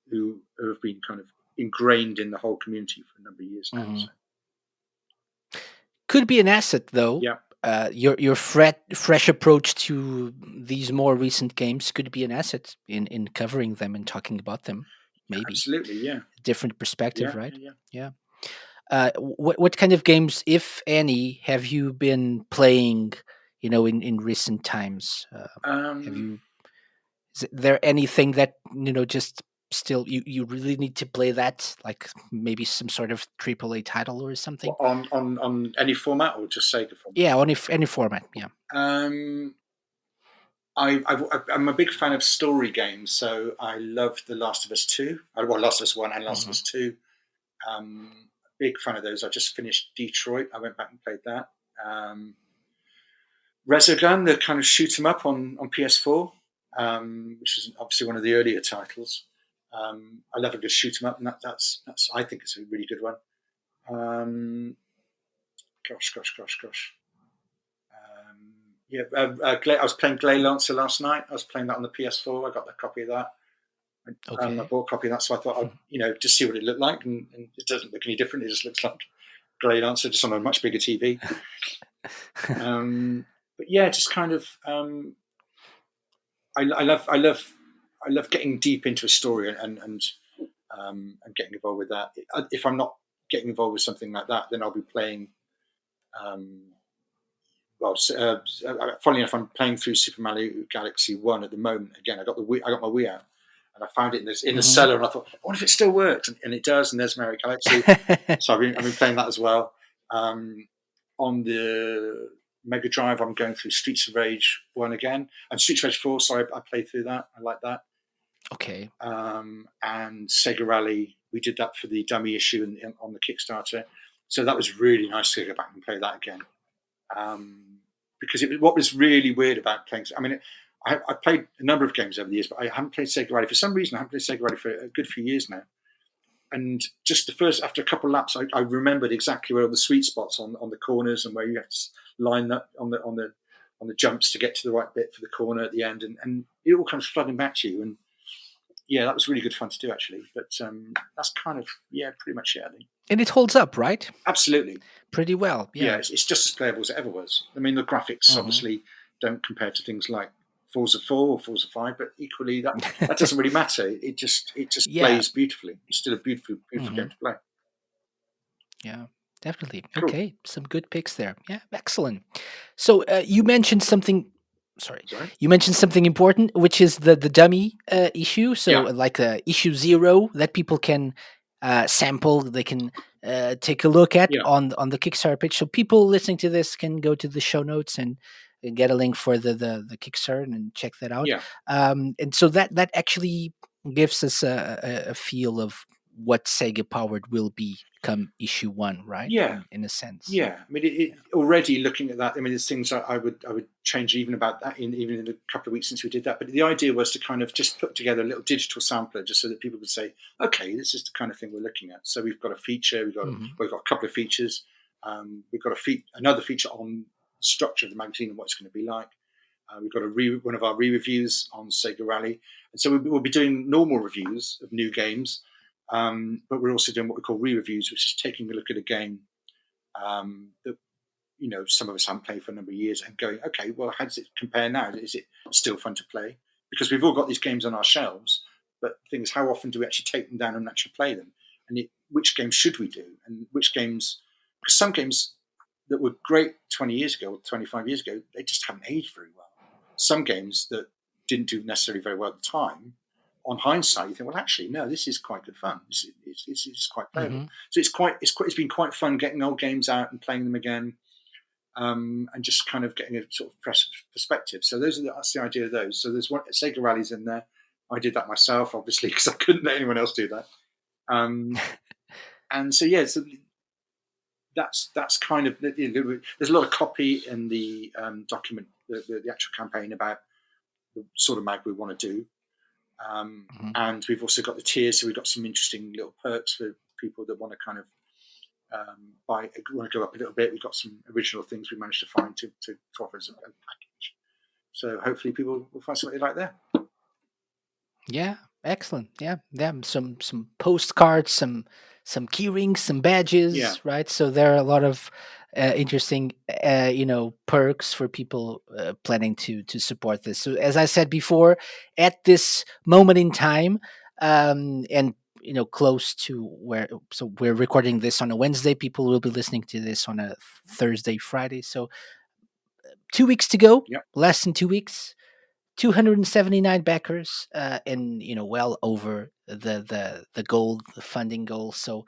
who have been kind of ingrained in the whole community for a number of years now. So. Could be an asset, though. Yeah. Your fresh approach to these more recent games could be an asset in covering them and talking about them. Maybe. Absolutely, yeah. Different perspective, right? Yeah. What kind of games, if any, have you been playing? In recent times, is there anything that just still you really need to play that, like maybe some sort of AAA title or something? On any format or just Sega format? Yeah, on any format. Yeah. I'm a big fan of story games, so I love The Last of Us 2. Last of Us 1 and Last of Us 2. Big fan of those. I just finished Detroit. I went back and played that. Resogun, the kind of shoot 'em up on PS4, which is obviously one of the earlier titles. I love a good shoot 'em up, and that's I think it's a really good one. Gosh. I was playing Glay Lancer last night. I was playing that on the PS4. I got the copy of that. I Okay. bought a copy of that, so I thought I'd just see what it looked like, and it doesn't look any different. It just looks like Great Answer, just on a much bigger TV. But yeah, just kind of I love getting deep into a story and getting involved with that. If I'm not getting involved with something like that, then I'll be playing. Funnily enough, I'm playing through Super Mario Galaxy 1 at the moment. Again, I got my Wii out, and I found it in the cellar, and I thought, I wonder if it still works, and it does. And there's Mario Galaxy, so I've been playing that as well. On the Mega Drive, I'm going through Streets of Rage 1 again, and Streets of Rage 4. Sorry, I played through that. I like that. Okay. And Sega Rally, we did that for the dummy issue on the Kickstarter, so that was really nice to go back and play that again. Because what was really weird about playing, I mean, I played a number of games over the years, but I haven't played Sega Rally. For some reason, I haven't played Sega Rally for a good few years now. And just after a couple of laps, I remembered exactly where all the sweet spots on the corners and where you have to line up on the jumps to get to the right bit for the corner at the end, and it all comes flooding back to you. And yeah, that was really good fun to do, actually. But that's kind of pretty much it, I think. And it holds up, right? Absolutely. Pretty well. Yeah. It's just as playable as it ever was. I mean, the graphics obviously don't compare to things like Forza 4 or Forza 5, but equally that doesn't really matter. It just plays beautifully. It's still a beautiful game to play. Yeah, definitely. Cool. Okay, some good picks there. Yeah, excellent. So you mentioned something. Sorry. You mentioned something important, which is the dummy issue. So like issue 0 that people can sample, they can take a look at on the Kickstarter page. So people listening to this can go to the show notes and get a link for the Kickstarter and check that out. Yeah. And so that actually gives us a feel of what SEGA Powered will become issue 1, right? Yeah, in a sense. Yeah, I mean, already looking at that, I mean, there's things I would change even about that even in the couple of weeks since we did that. But the idea was to kind of just put together a little digital sampler, just so that people could say, okay, this is the kind of thing we're looking at. So we've got a feature, we've got a couple of features, we've got another feature on the structure of the magazine and what it's going to be like. We've got one of our re-reviews on Sega Rally, and so we'll be doing normal reviews of new games. But we're also doing what we call re-reviews, which is taking a look at a game that some of us haven't played for a number of years and going, okay, well, how does it compare now? Is it still fun to play? Because we've all got these games on our shelves, but the thing is, how often do we actually take them down and actually play them? And which games should we do? And which games? Because some games that were great 20 years ago or 25 years ago, they just haven't aged very well. Some games that didn't do necessarily very well at the time, on hindsight, you think, well, actually, no, this is quite good fun. It's quite playable. So it's been quite fun getting old games out and playing them again, and just kind of getting a sort of fresh perspective. So that's the idea of those. So there's one Sega Rally's in there. I did that myself, obviously, because I couldn't let anyone else do that. And so that's kind of there's a lot of copy in the document, the actual campaign about the sort of mag we want to do. And we've also got the tiers, so we've got some interesting little perks for people that want to kind of want to go up a little bit. We've got some original things we managed to find to offer as a package. So hopefully people will find something they like there. Yeah, excellent. Yeah, some postcards, some key rings, some badges, right? So there are a lot of interesting, perks for people planning to support this. So as I said before, at this moment in time, and close to so we're recording this on a Wednesday. People will be listening to this on a Thursday, Friday. So 2 weeks to go. Yep. Less than 2 weeks. 279 backers, and well over the goal, the funding goal. So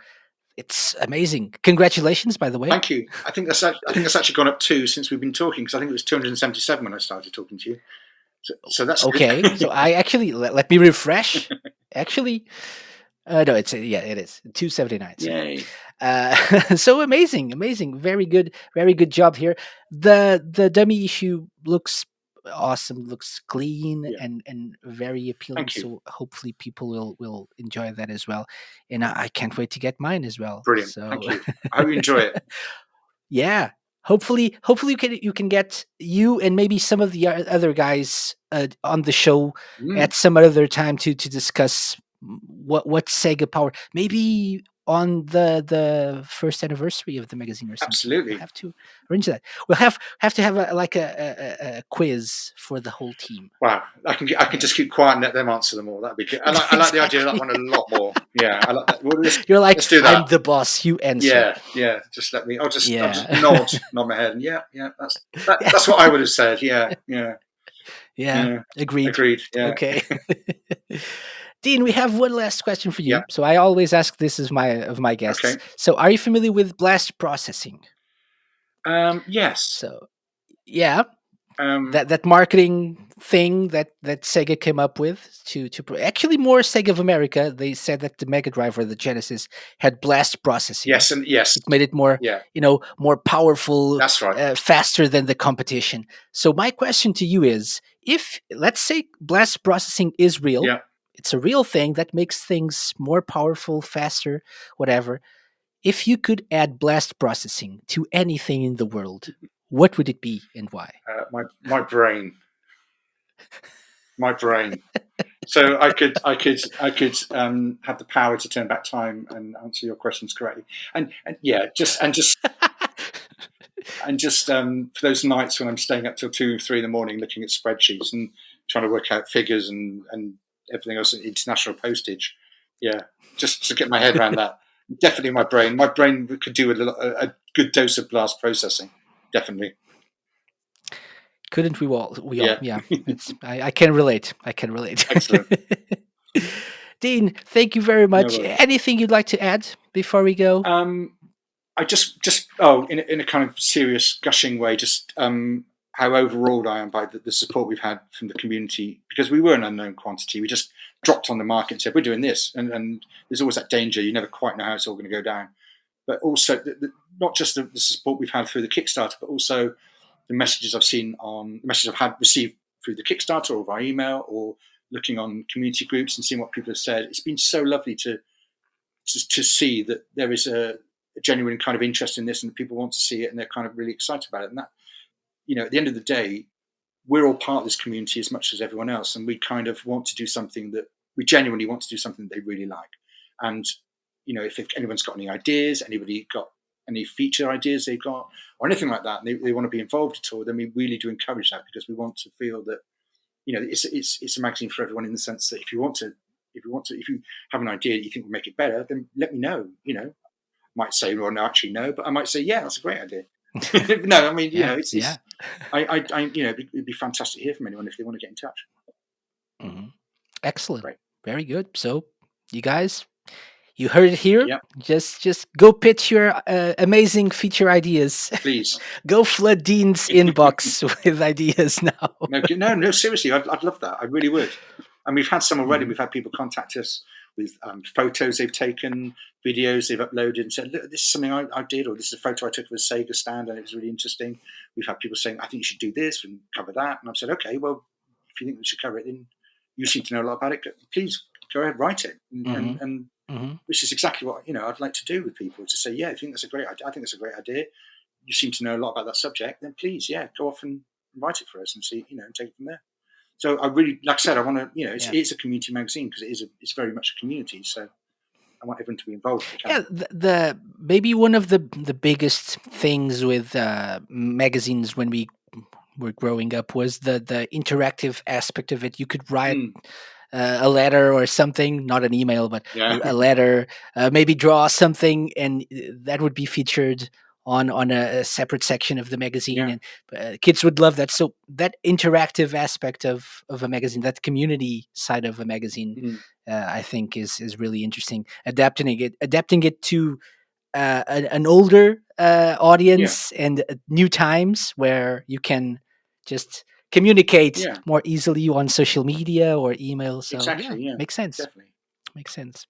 it's amazing. Congratulations, by the way. Thank you. I think that's actually gone up too since we've been talking, because I think it was 277 when I started talking to you. So that's okay. So I actually let me refresh. Actually, no, it is 279. So. Yay. So amazing, very good job here. The dummy issue looks awesome, looks clean and very appealing. So hopefully people will enjoy that as well, and I can't wait to get mine as well. Brilliant. So thank you. I hope you enjoy it. Yeah, hopefully you can get you and maybe some of the other guys on the show at some other time to discuss what Sega Power, maybe on the first anniversary of the magazine or something. Absolutely. We'll have to arrange that. We'll have to have a quiz for the whole team. Wow, I can just keep quiet and let them answer them all. That'd be good. I like the idea of that one a lot more. Yeah, I like that. Well, You're like, let's do that. I'm the boss. You answer. Yeah. Just let me. I'll just nod my head. And yeah. That's what I would have said. Yeah. Agreed. Yeah. Okay. Dean, we have one last question for you. Yeah. So I always ask this of my guests. Okay. So are you familiar with blast processing? Yes. So yeah. That marketing thing that Sega came up with to actually more Sega of America. They said that the Mega Drive or the Genesis had blast processing. Yes, and yes, it made it more more powerful. That's right. Faster than the competition. So my question to you is, if let's say blast processing is real, it's a real thing that makes things more powerful, faster, whatever. If you could add blast processing to anything in the world, what would it be and why? My brain. My brain. So I could have the power to turn back time and answer your questions correctly. And just for those nights when I'm staying up till 2, 3 in the morning looking at spreadsheets and trying to work out figures and everything else, international postage. Yeah, just to get my head around that. Definitely my brain. My brain could do a good dose of blast processing. Definitely. Couldn't we all? Yeah. I can relate. Excellent. Dean, thank you very much. Anything you'd like to add before we go? I just in a kind of serious gushing way, just how overawed I am by the support we've had from the community, because we were an unknown quantity. We just dropped on the market and said, we're doing this. And there's always that danger. You never quite know how it's all going to go down. But also, not just the support we've had through the Kickstarter, but also the messages I've received through the Kickstarter or via email or looking on community groups and seeing what people have said. It's been so lovely to see that there is a genuine kind of interest in this and people want to see it and they're kind of really excited about it. And that, at the end of the day, we're all part of this community as much as everyone else. And we kind of want to do something that we genuinely want to do something that they really like. And, if anyone's got any ideas, anybody got any feature ideas they've got or anything like that, and they want to be involved at all, then we really do encourage that, because we want to feel that, it's a magazine for everyone, in the sense that if you have an idea that you think will make it better, then let me know. I might say, well, no, actually no, but I might say, yeah, that's a great idea. No, I mean, it'd be fantastic to hear from anyone if they want to get in touch. Mm-hmm. Excellent. Great. Very good. So you guys, you heard it here. Yep. Just go pitch your amazing feature ideas. Please. Go flood Dean's inbox with ideas now. No, seriously, I'd love that. I really would. And we've had some already. Mm-hmm. We've had people contact us with photos they've taken, videos they've uploaded and said, look, this is something I did, or this is a photo I took of a Sega stand and it was really interesting. We've had people saying, I think you should do this and cover that. And I've said, okay, well, if you think we should cover it, then you seem to know a lot about it. Please go ahead, write it. And which is exactly what I'd like to do with people, to say, yeah, I think that's a great idea. I think that's a great idea. You seem to know a lot about that subject. Then please, go off and write it for us and see, and take it from there. So I really, like I said, I want to, it's a community magazine, because it's very much a community. So I want everyone to be involved. Yeah, the maybe one of the biggest things with magazines when we were growing up was the interactive aspect of it. You could write a letter or something, not an email, but a letter, maybe draw something, and that would be featured on a separate section of the magazine, and kids would love that. So that interactive aspect of a magazine, that community side of a magazine, I think is really interesting. Adapting it to an older audience and new times where you can just communicate more easily on social media or email. So makes sense. Definitely. Makes sense.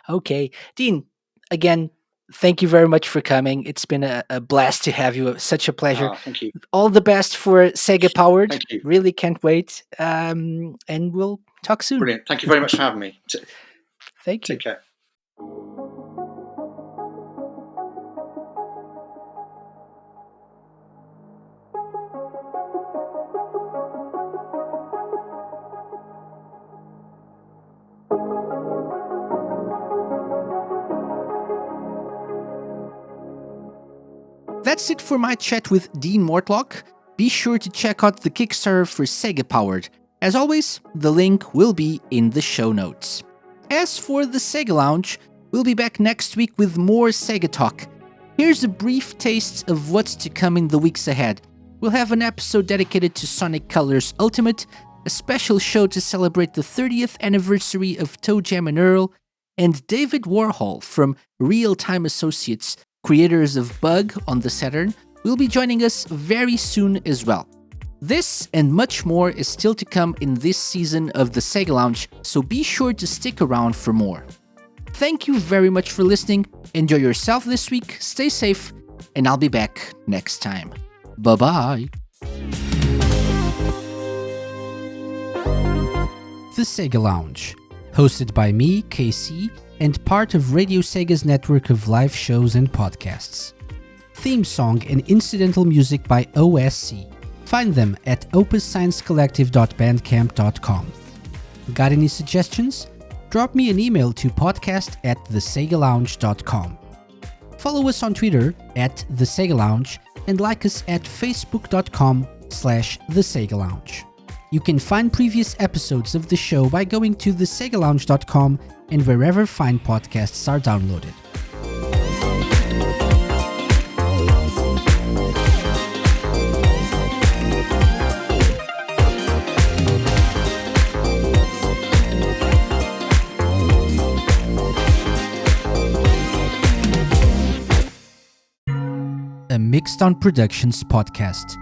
Okay, Dean, again, thank you very much for coming. It's been a blast to have you. Such a pleasure. Thank you. All the best for SEGA Powered. Thank you. Really can't wait. And we'll talk soon. Brilliant. Thank you very much for having me. Thank you. Take care. That's it for my chat with Dean Mortlock. Be sure to check out the Kickstarter for SEGA Powered. As always, the link will be in the show notes. As for the SEGA Lounge, we'll be back next week with more SEGA talk. Here's a brief taste of what's to come in the weeks ahead. We'll have an episode dedicated to Sonic Colors Ultimate, a special show to celebrate the 30th anniversary of Toe Jam and Earl, and David Warhol from Real Time Associates, creators of Bug on the Saturn, will be joining us very soon as well. This and much more is still to come in this season of the SEGA Lounge, so be sure to stick around for more. Thank you very much for listening, enjoy yourself this week, stay safe, and I'll be back next time. Bye-bye! The SEGA Lounge, hosted by me, KC, and part of Radio Sega's network of live shows and podcasts. Theme song and incidental music by OSC. Find them at opussciencecollective.bandcamp.com. Got any suggestions? Drop me an email to podcast@thesegalounge.com. Follow us on Twitter @thesegalounge and like us at facebook.com/thesegalounge. You can find previous episodes of the show by going to thesegalounge.com and wherever fine podcasts are downloaded. A Mixed On Productions podcast.